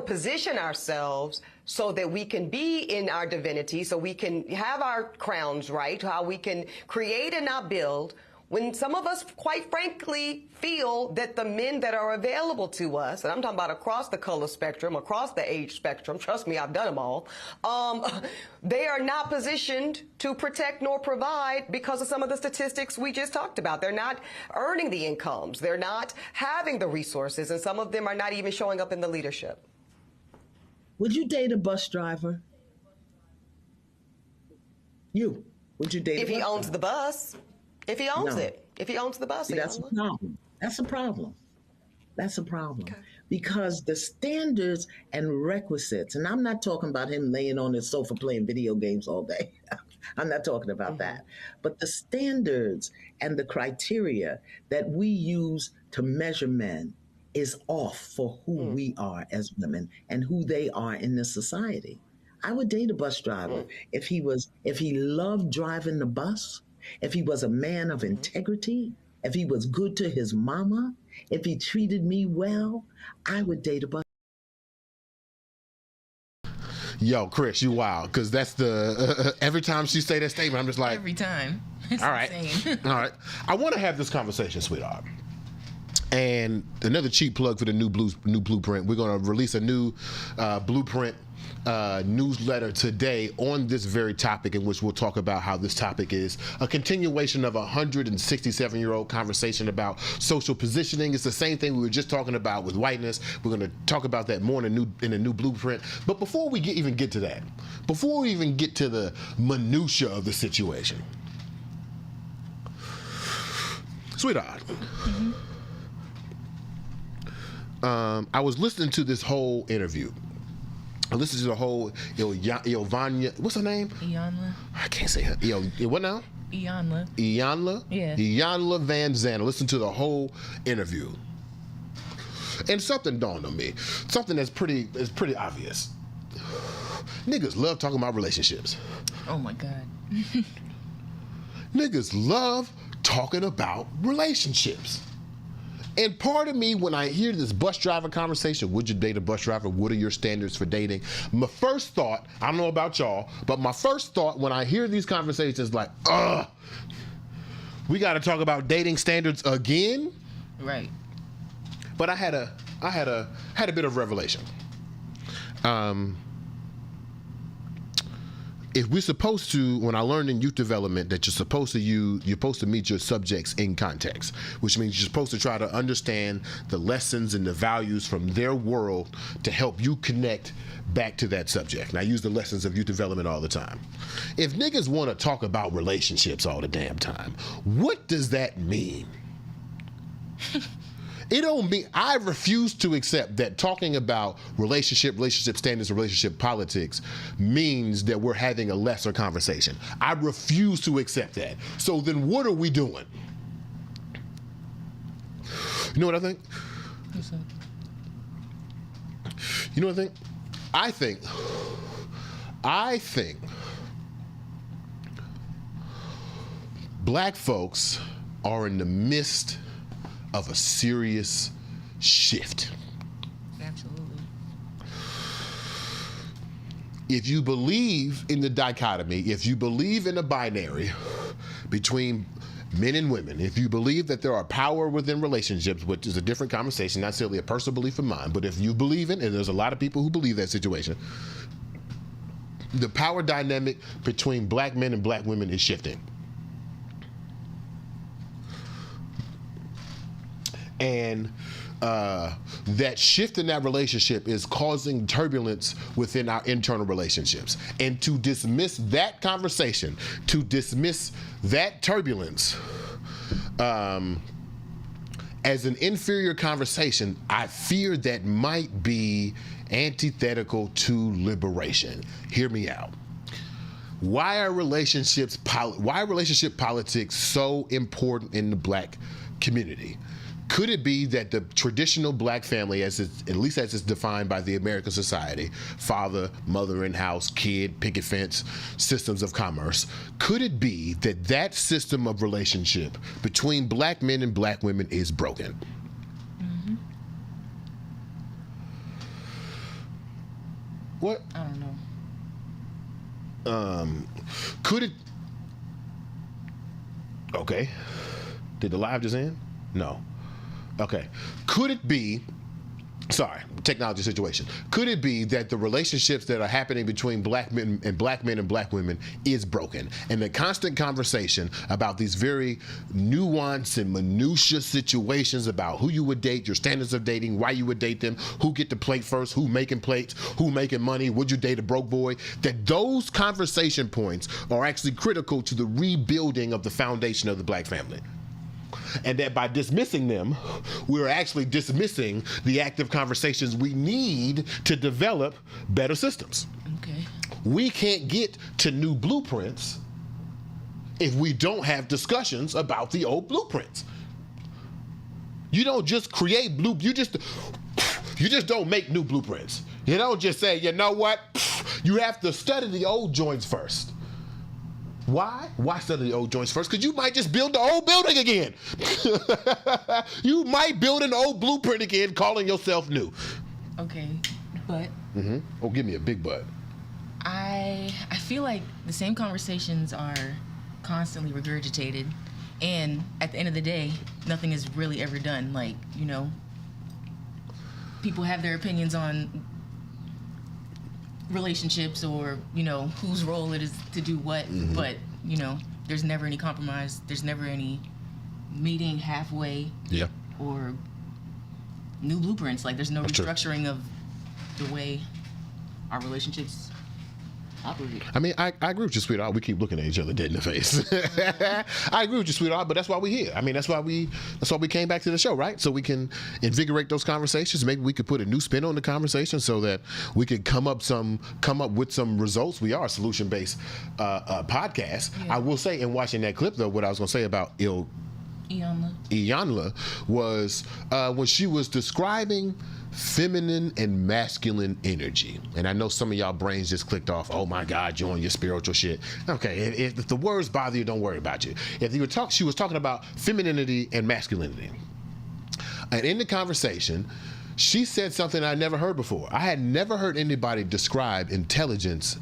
position ourselves so that we can be in our divinity, so we can have our crowns right, how we can create and not build, when some of us, quite frankly, feel that the men that are available to us, and I'm talking about across the color spectrum, across the age spectrum, trust me, I've done them all, they are not positioned to protect nor provide because of some of the statistics we just talked about. They're not earning the incomes. They're not having the resources, and some of them are not even showing up in the leadership. Would you date a bus driver? Would you date a bus driver? If he owns the bus. If he owns it. If he owns the bus. See, that's a problem. That's a problem. That's a problem. Okay. Because the standards and requisites, and I'm not talking about him laying on his sofa playing video games all day. I'm not talking about that. But the standards and the criteria that we use to measure men is off for who we are as women and who they are in this society. I would date a bus driver if he loved driving the bus, if he was a man of integrity, if he was good to his mama, if he treated me well, I would date a bus. Yo, Chris, you wild, because that's the every time she say that statement, I'm just like every time. It's all right, insane. all right. I want to have this conversation, sweetheart. And another cheap plug for the new blueprint. We're going to release a new blueprint newsletter today on this very topic, in which we'll talk about how this topic is a continuation of a 167-year-old conversation about social positioning. It's the same thing we were just talking about with whiteness. We're going to talk about that more in a new blueprint. But before we even get to that, before we even get to the minutia of the situation, sweetheart, I was listening to this whole interview. I listened to the whole Ilvanya, what's her name? Iyanla. I can't say her. What now? Iyanla. Iyanla? Yeah. Iyanla Van Zandt. Listen to the whole interview. And something dawned on me. Something that's pretty obvious. Niggas love talking about relationships. Oh my God. Niggas love talking about relationships. And part of me, when I hear this bus driver conversation, would you date a bus driver? What are your standards for dating? My first thought, I don't know about y'all, but my first thought when I hear these conversations is like, we got to talk about dating standards again? Right. But I had a bit of revelation. If we're supposed to, when I learned in youth development that you're supposed to meet your subjects in context, which means you're supposed to try to understand the lessons and the values from their world to help you connect back to that subject. And I use the lessons of youth development all the time. If niggas want to talk about relationships all the damn time, what does that mean? It don't mean, I refuse to accept that talking about relationship standards, and relationship politics means that we're having a lesser conversation. I refuse to accept that. So then what are we doing? You know what I think? You know what I think? I think black folks are in the midst of a serious shift. Absolutely. If you believe in the dichotomy, if you believe in a binary between men and women, if you believe that there are power within relationships, which is a different conversation, not necessarily a personal belief of mine, but if you believe in, and there's a lot of people who believe that situation, the power dynamic between black men and black women is shifting. And that shift in that relationship is causing turbulence within our internal relationships. And to dismiss that conversation, to dismiss that turbulence as an inferior conversation, I fear that might be antithetical to liberation. Hear me out. Why are relationship politics so important in the black community? Could it be that the traditional black family, at least as it's defined by the American society, father, mother in house, kid, picket fence, systems of commerce, could it be that that system of relationship between black men and black women is broken? Mm-hmm. What? I don't know. Could it? Okay. Did the live just end? No. Okay. Could it be, technology situation. Could it be that the relationships that are happening between black men and black women is broken? And the constant conversation about these very nuanced and minutiae situations about who you would date, your standards of dating, why you would date them, who get to plate first, who making plates, who making money, would you date a broke boy? That those conversation points are actually critical to the rebuilding of the foundation of the black family. And that by dismissing them, we're actually dismissing the active conversations we need to develop better systems. Okay. We can't get to new blueprints if we don't have discussions about the old blueprints. You don't just create you just don't make new blueprints. You don't just say, you know what? You have to study the old joints first. Why? Why study the old joints first? Because you might just build the old building again. You might build an old blueprint again, calling yourself new. Okay, but. Mm-hmm. Oh, give me a big but. I feel like the same conversations are constantly regurgitated, and at the end of the day, nothing is really ever done. Like, you know, people have their opinions on relationships or, you know, whose role it is to do what, but, you know, there's never any compromise. There's never any meeting halfway. Yeah. Or new blueprints. Like, there's no restructuring of the way our relationships operate. I mean, I agree with you, sweetheart. We keep looking at each other dead in the face. I agree with you, sweetheart, but that's why we're here. I mean, that's why we came back to the show, right? So we can invigorate those conversations. Maybe we could put a new spin on the conversation so that we could come up with some results. We are a solution-based podcast. Yeah. I will say, in watching that clip, though, what I was going to say about Iyanla was when she was describing feminine and masculine energy. And I know some of y'all brains just clicked off, oh my God, you're on your spiritual shit. Okay, if the words bother you, don't worry about you. If you were she was talking about femininity and masculinity. And in the conversation, she said something I never heard before. I had never heard anybody describe intelligence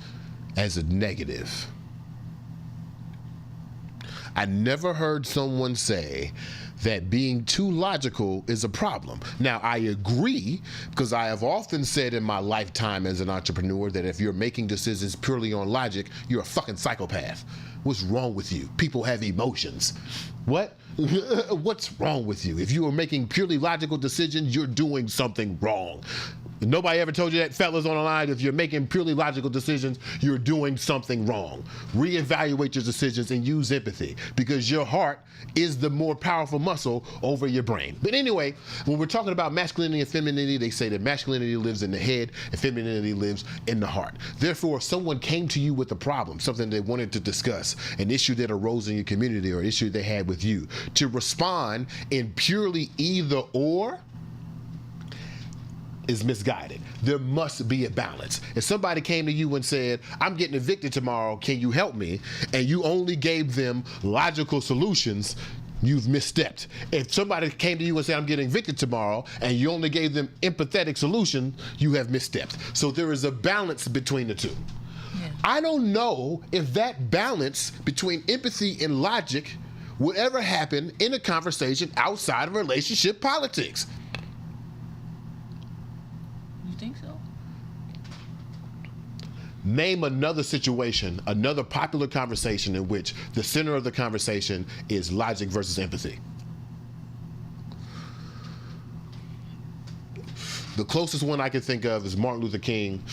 as a negative. I never heard someone say that being too logical is a problem. Now, I agree, because I have often said in my lifetime as an entrepreneur that if you're making decisions purely on logic, you're a fucking psychopath. What's wrong with you? People have emotions. What? What's wrong with you? If you are making purely logical decisions, you're doing something wrong. Nobody ever told you that, fellas on the line? If you're making purely logical decisions, you're doing something wrong. Reevaluate your decisions and use empathy, because your heart is the more powerful muscle over your brain. But anyway, when we're talking about masculinity and femininity, they say that masculinity lives in the head and femininity lives in the heart. Therefore, if someone came to you with a problem, something they wanted to discuss, an issue that arose in your community or an issue they had with you, to respond in purely either or is misguided. There must be a balance. If somebody came to you and said, I'm getting evicted tomorrow, can you help me? And you only gave them logical solutions, you've misstepped. If somebody came to you and said, I'm getting evicted tomorrow, and you only gave them empathetic solution, you have misstepped. So there is a balance between the two. Yeah. I don't know if that balance between empathy and logic would ever happen in a conversation outside of relationship politics. Think so? Name another situation, another popular conversation in which the center of the conversation is logic versus empathy. The closest one I can think of is Martin Luther King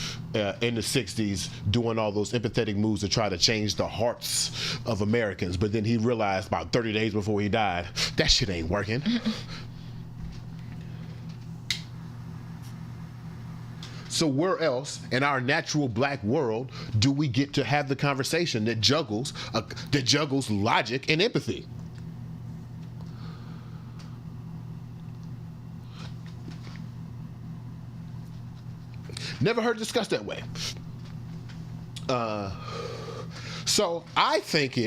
in the 60s doing all those empathetic moves to try to change the hearts of Americans. But then he realized about 30 days before he died, that shit ain't working. So where else in our natural black world do we get to have the conversation that juggles logic and empathy? Never heard it discussed that way. So I think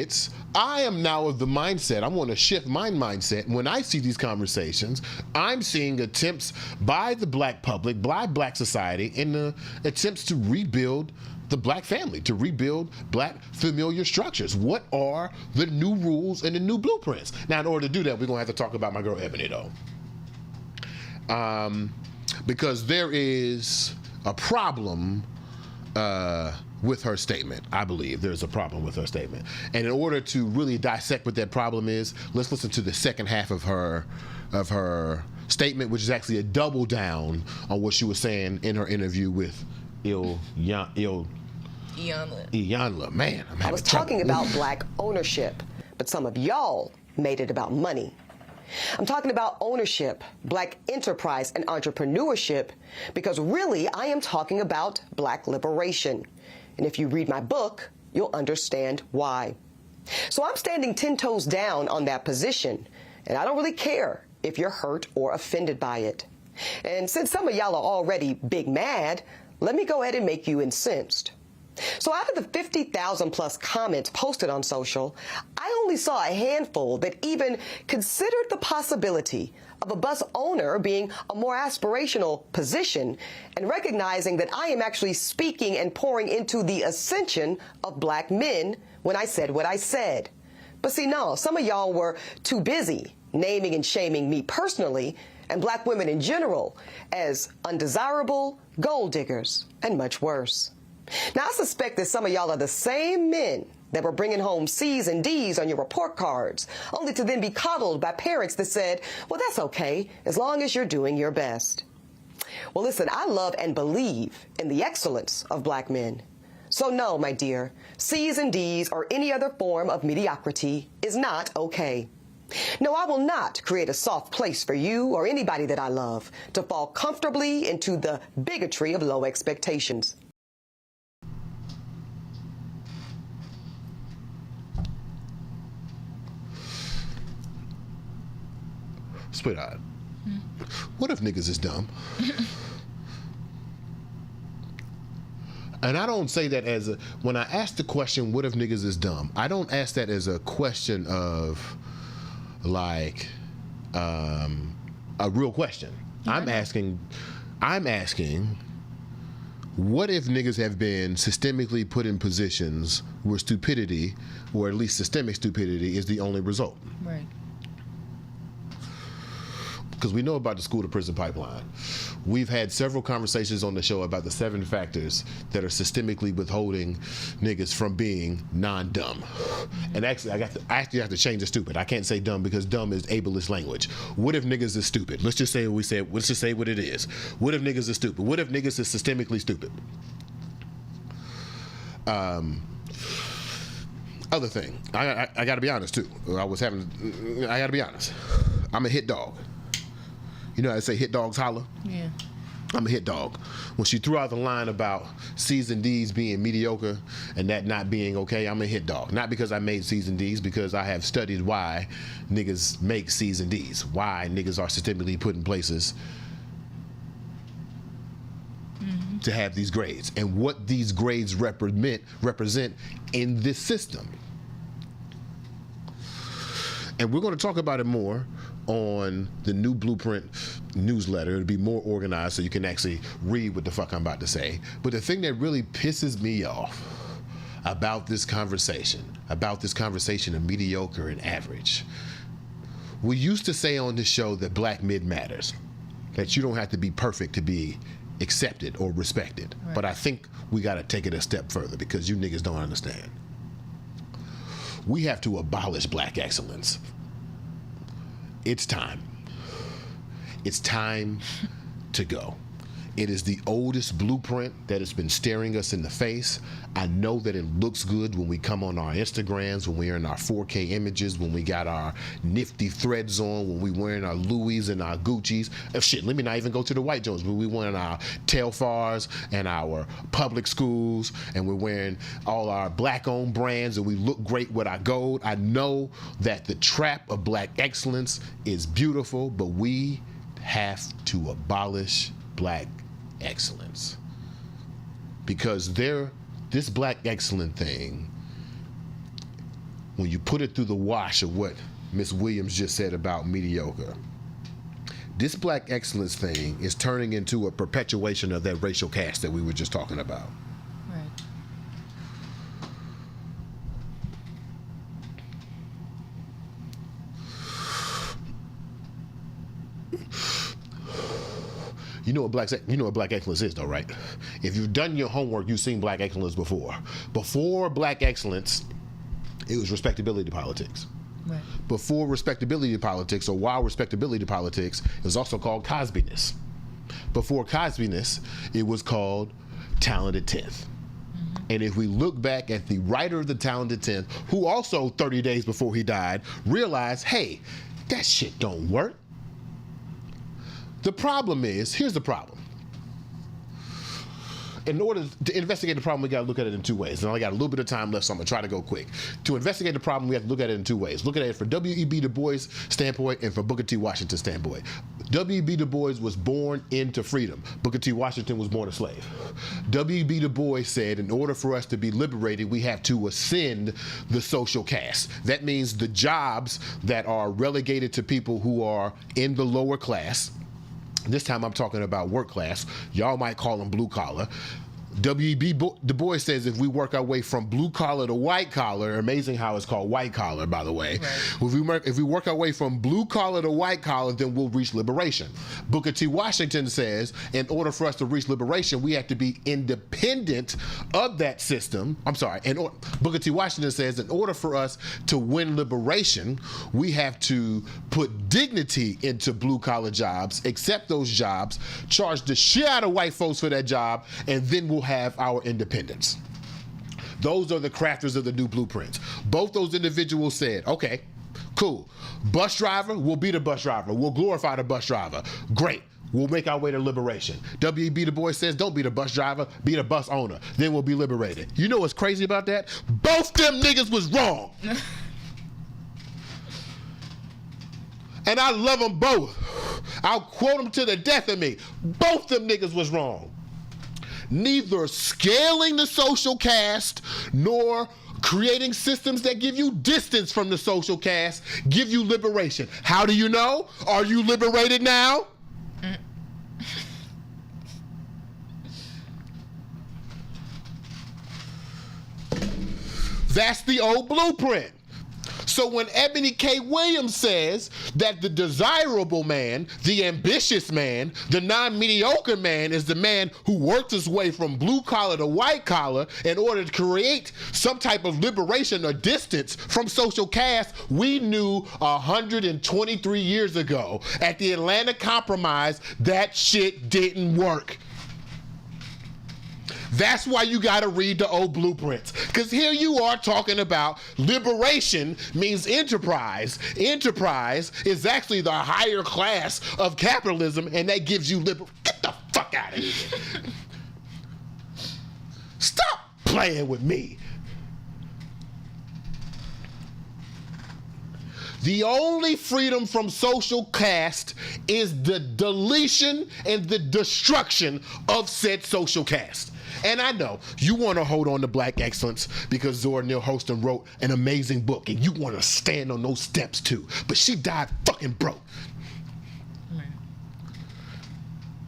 I am now of the mindset, I want to shift my mindset. When I see these conversations, I'm seeing attempts by the black public, by black society, in the attempts to rebuild the black family, to rebuild black familiar structures. What are the new rules and the new blueprints? Now, in order to do that, we're going to have to talk about my girl Eboni, though. Because there is a problem with her statement. I believe there's a problem with her statement. And in order to really dissect what that problem is, let's listen to the second half of her statement, which is actually a double down on what she was saying in her interview with Iyanla. Man, I was talking about black ownership, but some of y'all made it about money. I'm talking about ownership, black enterprise, and entrepreneurship, because really I am talking about black liberation. And if you read my book, you'll understand why. So I'm standing 10 toes down on that position, and I don't really care if you're hurt or offended by it. And since some of y'all are already big mad, let me go ahead and make you incensed. So out of the 50,000 plus comments posted on social, I only saw a handful that even considered the possibility of a bus owner being a more aspirational position, and recognizing that I am actually speaking and pouring into the ascension of black men when I said what I said. But see, no, some of y'all were too busy naming and shaming me personally and black women in general as undesirable, gold diggers, and much worse. Now, I suspect that some of y'all are the same men that were bringing home C's and D's on your report cards, only to then be coddled by parents that said, well, that's okay, as long as you're doing your best. Well, listen, I love and believe in the excellence of black men. So no, my dear, C's and D's or any other form of mediocrity is not okay. No, I will not create a soft place for you or anybody that I love to fall comfortably into the bigotry of low expectations. Sweetheart, what if niggas is dumb? And I don't say that as when I ask the question, what if niggas is dumb? I don't ask that as a question of like a real question. I'm asking, what if niggas have been systemically put in positions where stupidity, or at least systemic stupidity, is the only result? Right. Because we know about the school to prison pipeline. We've had several conversations on the show about the 7 factors that are systemically withholding niggas from being non-dumb. And actually, I actually have to change the stupid. I can't say dumb because dumb is ableist language. What if niggas is stupid? Let's just say what we said. Let's just say what it is. What if niggas is stupid? What if niggas is systemically stupid? Other thing, I got to be honest too. I got to be honest. I'm a hit dog. You know how they say hit dogs holler? Yeah. I'm a hit dog. When she threw out the line about C's and D's being mediocre and that not being okay, I'm a hit dog. Not because I made C's and D's, because I have studied why niggas make C's and D's, why niggas are systemically put in places to have these grades, and what these grades represent in this system. And we're going to talk about it more on the new Blueprint newsletter. It'll be more organized so you can actually read what the fuck I'm about to say. But the thing that really pisses me off about this conversation of mediocre and average, we used to say on this show that black mid matters, that you don't have to be perfect to be accepted or respected. Right. But I think we got to take it a step further, because you niggas don't understand. We have to abolish black excellence. It's time. It's time to go. It is the oldest blueprint that has been staring us in the face. I know that it looks good when we come on our Instagrams, when we're in our 4K images, when we got our nifty threads on, when we wearing our Louis and our Gucci's. Shit, let me not even go to the white Jones, but we wearing our Telfars and our public schools, and we're wearing all our black-owned brands, and we look great with our gold. I know that the trap of black excellence is beautiful, but we have to abolish black excellence, because this black excellent thing, when you put it through the wash of what Miss Williams just said about mediocre, this black excellence thing is turning into a perpetuation of that racial caste that we were just talking about. Right. You know what black excellence is, though, right? If you've done your homework, you've seen black excellence before. Before black excellence, it was respectability politics. Right. Before respectability politics, or while respectability politics, it was also called Cosby-ness. Before Cosby-ness, it was called Talented 10th. And if we look back at the writer of the Talented 10th, who also 30 days before he died, realized, hey, that shit don't work. The problem is, here's the problem. In order to investigate the problem, we got to look at it in 2 ways. And I only got a little bit of time left, so I'm going to try to go quick. To investigate the problem, we have to look at it in 2 ways. Look at it from W.E.B. Du Bois' standpoint and from Booker T. Washington's standpoint. W.E.B. Du Bois was born into freedom. Booker T. Washington was born a slave. W.E.B. Du Bois said, in order for us to be liberated, we have to ascend the social caste. That means the jobs that are relegated to people who are in the lower class. This time I'm talking about work class. Y'all might call them blue collar. W.E.B. Du Bois says if we work our way from blue collar to white collar, amazing how it's called white collar, by the way. Right. If we work our way from blue collar to white collar, then we'll reach liberation. Booker T. Washington says in order for us to reach liberation, we have to be independent of that system. Booker T. Washington says in order for us to win liberation, we have to put dignity into blue collar jobs, accept those jobs, charge the shit out of white folks for that job, and then we'll have our independence. Those are the crafters of the new blueprints. Both those individuals said, okay, cool. Bus driver, we'll be the bus driver. We'll glorify the bus driver. Great. We'll make our way to liberation. W.E.B. Du Bois says, don't be the bus driver, be the bus owner. Then we'll be liberated. You know what's crazy about that? Both them niggas was wrong. And I love them both. I'll quote them to the death of me. Both them niggas was wrong. Neither scaling the social caste nor creating systems that give you distance from the social caste give you liberation. How do you know? Are you liberated now? That's the old blueprint. So when Eboni K. Williams says that the desirable man, the ambitious man, the non-mediocre man is the man who works his way from blue collar to white collar in order to create some type of liberation or distance from social caste, we knew 123 years ago at the Atlanta Compromise that shit didn't work. That's why you gotta read the old blueprints. Because here you are talking about liberation means enterprise. Enterprise is actually the higher class of capitalism, and that gives you liberation. Get the fuck out of here. Stop playing with me. The only freedom from social caste is the deletion and the destruction of said social caste. And I know you want to hold on to black excellence because Zora Neale Hurston wrote an amazing book and you want to stand on those steps too. But she died fucking broke.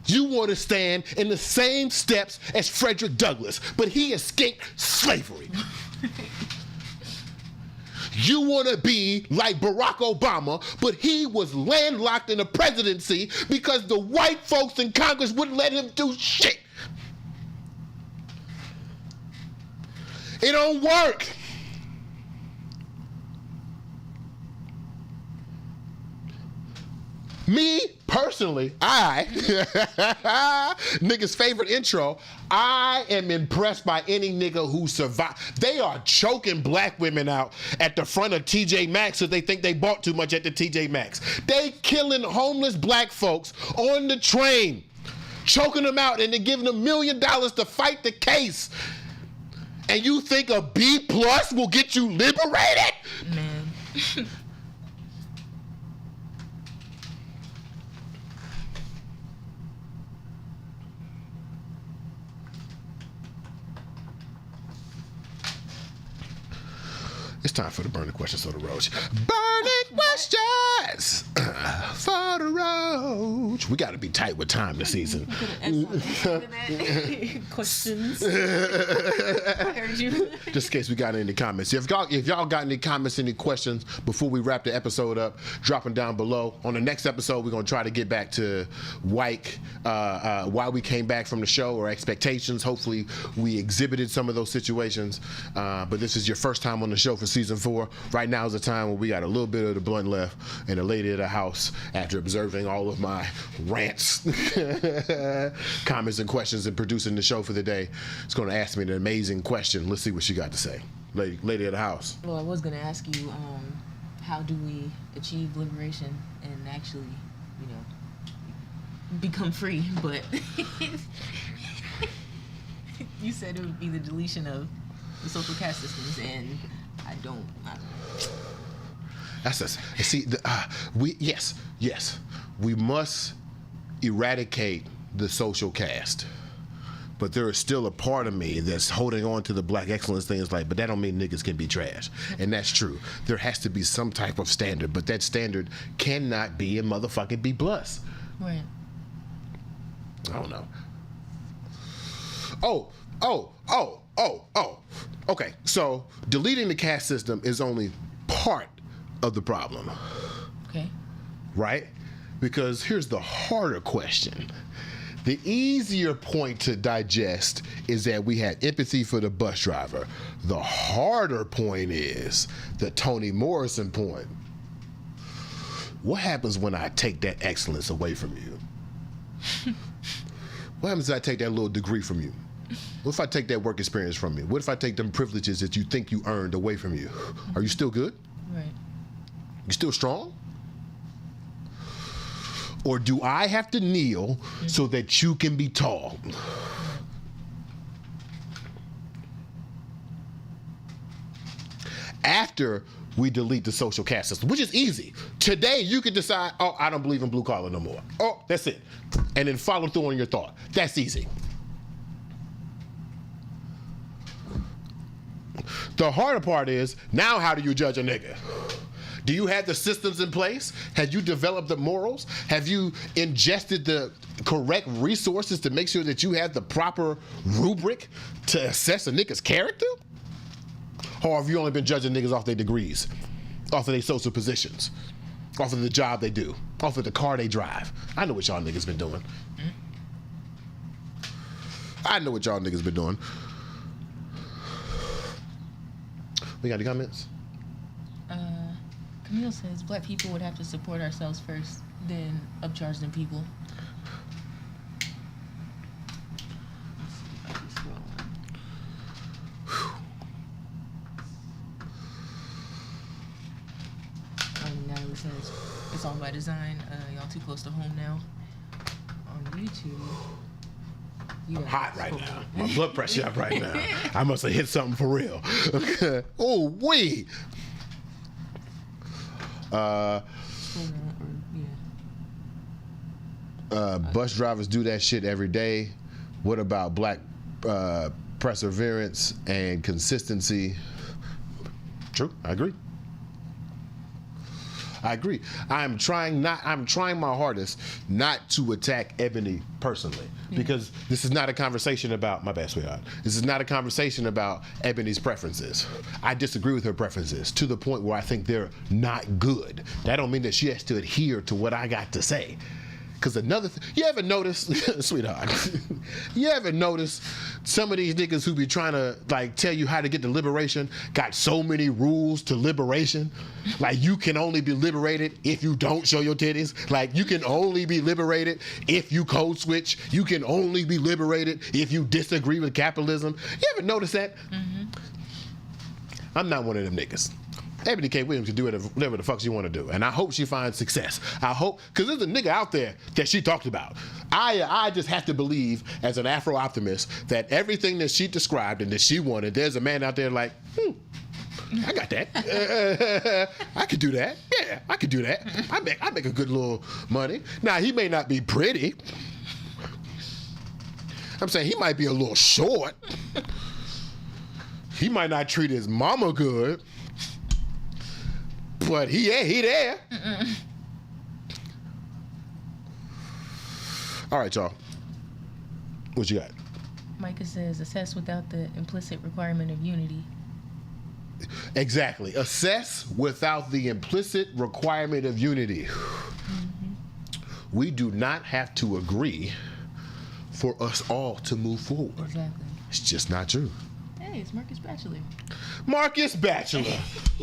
You want to stand in the same steps as Frederick Douglass, but he escaped slavery. You want to be like Barack Obama, but he was landlocked in the presidency because the white folks in Congress wouldn't let him do shit. It don't work. Me, personally, nigga's favorite intro, I am impressed by any nigga who survived. They are choking black women out at the front of TJ Maxx because they think they bought too much at the TJ Maxx. They killing homeless black folks on the train, choking them out, and they're giving them $1 million to fight the case. And you think a B+ will get you liberated? Man. It's time for the burning questions for the roach. Burning questions for the roach. We got to be tight with time this season. Questions. I heard you. Just in case we got any comments. If y'all got any comments, any questions before we wrap the episode up, drop them down below. On the next episode, we're going to try to get back to White, why we came back from the show, or expectations. Hopefully, we exhibited some of those situations. But this is your first time on the show for season 4. Right now is the time where we got a little bit of the blunt left, and the lady of the house, after observing all of my rants, comments, and questions, and producing the show for the day, is going to ask me an amazing question. Let's see what she got to say. Lady of the house. Well, I was going to ask you, how do we achieve liberation and actually, become free? But you said it would be the deletion of the social caste systems, and I don't know. That's us. See, yes, we must eradicate the social caste. But there is still a part of me that's holding on to the black excellence thing. It's like, but that don't mean niggas can be trash. And that's true. There has to be some type of standard, but that standard cannot be a motherfucking B+. Right. I don't know. Okay, so deleting the caste system is only part of the problem. Okay. Right? Because here's the harder question. The easier point to digest is that we had empathy for the bus driver. The harder point is the Toni Morrison point. What happens when I take that excellence away from you? What happens if I take that little degree from you? What if I take that work experience from you? What if I take them privileges that you think you earned away from you? Are you still good? Right. You still strong? Or do I have to kneel so that you can be tall? After we delete the social caste system, which is easy. Today, you could decide, oh, I don't believe in blue collar no more. Oh, that's it. And then follow through on your thought. That's easy. The harder part is, now how do you judge a nigga? Do you have the systems in place? Have you developed the morals? Have you ingested the correct resources to make sure that you have the proper rubric to assess a nigga's character? Or have you only been judging niggas off their degrees, off of their social positions, off of the job they do, off of the car they drive? I know what y'all niggas been doing. I know what y'all niggas been doing. We got any comments? Camille says black people would have to support ourselves first, then upcharge them people. Natalie says it's all by design. Y'all too close to home now. On YouTube. I'm hot right now. My blood pressure up right now. I must have hit something for real. Oh, wait. Bus drivers do that shit every day. What about black perseverance and consistency? True, I agree. I'm trying my hardest not to attack Eboni personally, because this is not a conversation about, my bad, sweetheart. This is not a conversation about Eboni's preferences. I disagree with her preferences to the point where I think they're not good. That don't mean that she has to adhere to what I got to say. Because another you ever notice, sweetheart, you ever notice some of these niggas who be trying to like tell you how to get to liberation got so many rules to liberation? Like, you can only be liberated if you don't show your titties. Like, you can only be liberated if you code switch. You can only be liberated if you disagree with capitalism. You ever notice that? Mm-hmm. I'm not one of them niggas. Eboni K. Williams can do whatever the fuck she want to do, and I hope she finds success. I hope, because there's a nigga out there that she talked about. I just have to believe, as an Afro optimist, that everything that she described and that she wanted, there's a man out there like, I got that. I could do that. Yeah, I could do that. I make a good little money. Now, he may not be pretty. I'm saying he might be a little short. He might not treat his mama good. But he there. All right, y'all. What you got? Micah says, assess without the implicit requirement of unity. Exactly. Assess without the implicit requirement of unity. Mm-hmm. We do not have to agree for us all to move forward. Exactly. It's just not true. Hey, it's Marcus Batchelor. Marcus Batchelor.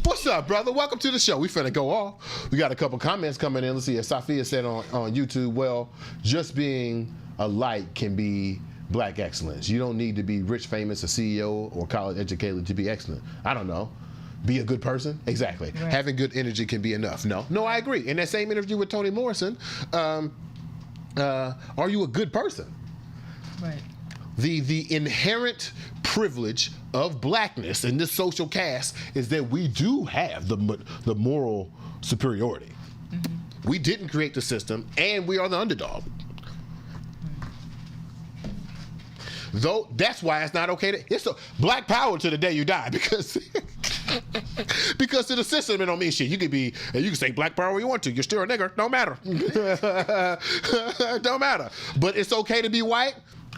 What's up, brother? Welcome to the show. We finna go off. We got a couple comments coming in. Let's see. Safia said on YouTube, well, just being a light can be black excellence. You don't need to be rich, famous, a CEO, or college educated to be excellent. I don't know. Be a good person? Exactly. Right. Having good energy can be enough. No, I agree. In that same interview with Toni Morrison, are you a good person? Right. The inherent privilege of blackness in this social caste is that we do have the moral superiority. Mm-hmm. We didn't create the system, and we are the underdog. Though that's why it's not okay it's a black power to the day you die, because because of the system, it don't mean shit. You can say black power when you want to. You're still a nigger. Don't matter. Don't matter. But it's okay to be white.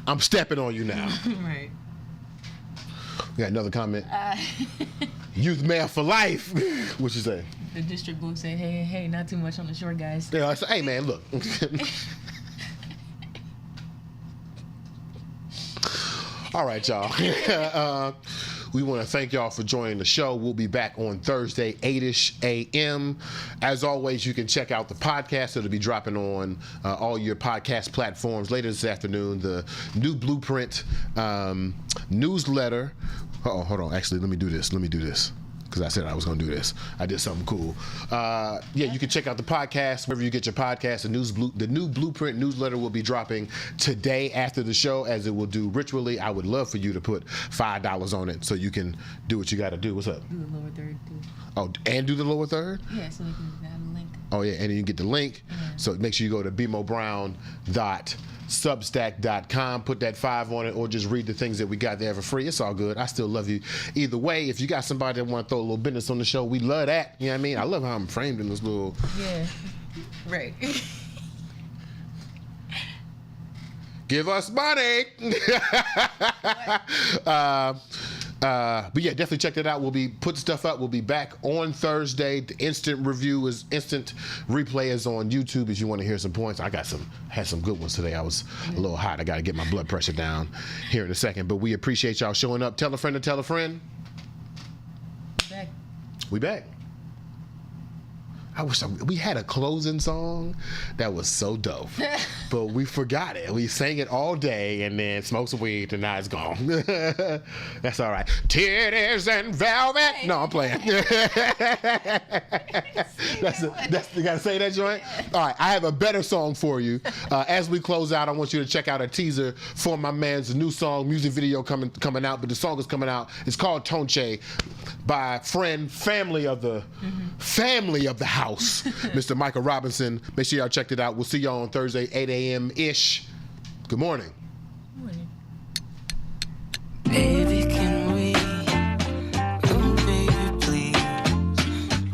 I'm stepping on you now. Right. We got another comment. Youth mayor for life. What you say? The district book said, hey, not too much on the short guys. Yeah, I said, hey man, look. All right, y'all. We want to thank y'all for joining the show. We'll be back on Thursday, 8-ish a.m. As always, you can check out the podcast. It'll be dropping on all your podcast platforms later this afternoon. The new Blueprint newsletter. Oh, hold on. Actually, let me do this. Because I said I was going to do this. I did something cool. You can check out the podcast wherever you get your podcast. The new Blueprint newsletter will be dropping today after the show, as it will do ritually. I would love for you to put $5 on it so you can do what you got to do. What's up? Do the lower third, too. Oh, and do the lower third? Yeah, so we can add a link. Oh, yeah, and then you get the link. Yeah. So make sure you go to BeMoBrown.substack.com, put that 5 on it, or just read the things that we got there for free. It's all good. I still love you. Either way, if you got somebody that want to throw a little business on the show, we love that. You know what I mean? I love how I'm framed in this little... Yeah, right. Give us money! But yeah, definitely check that out. We'll be putting stuff up. We'll be back on Thursday. The instant replay is on YouTube if you want to hear some points. I had some good ones today. I was a little hot. I got to get my blood pressure down here in a second. But we appreciate y'all showing up. Tell a friend to tell a friend. We back. I wish we had a closing song that was so dope, but we forgot it. We sang it all day and then smoked some weed and now it's gone. That's all right. Titties and velvet. No, I'm playing. You gotta say that joint? All right, I have a better song for you. As we close out, I want you to check out a teaser for my man's new song, music video coming out, but the song is coming out. It's called ToneChe by family of the house, Mr. Micah Robinson. Make sure y'all check it out. We'll see y'all on Thursday, 8 a.m.-ish. Good morning. Baby, can we, oh baby, please,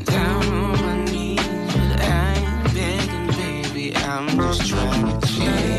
down on my knees, but I ain't begging, baby, I'm just trying to change.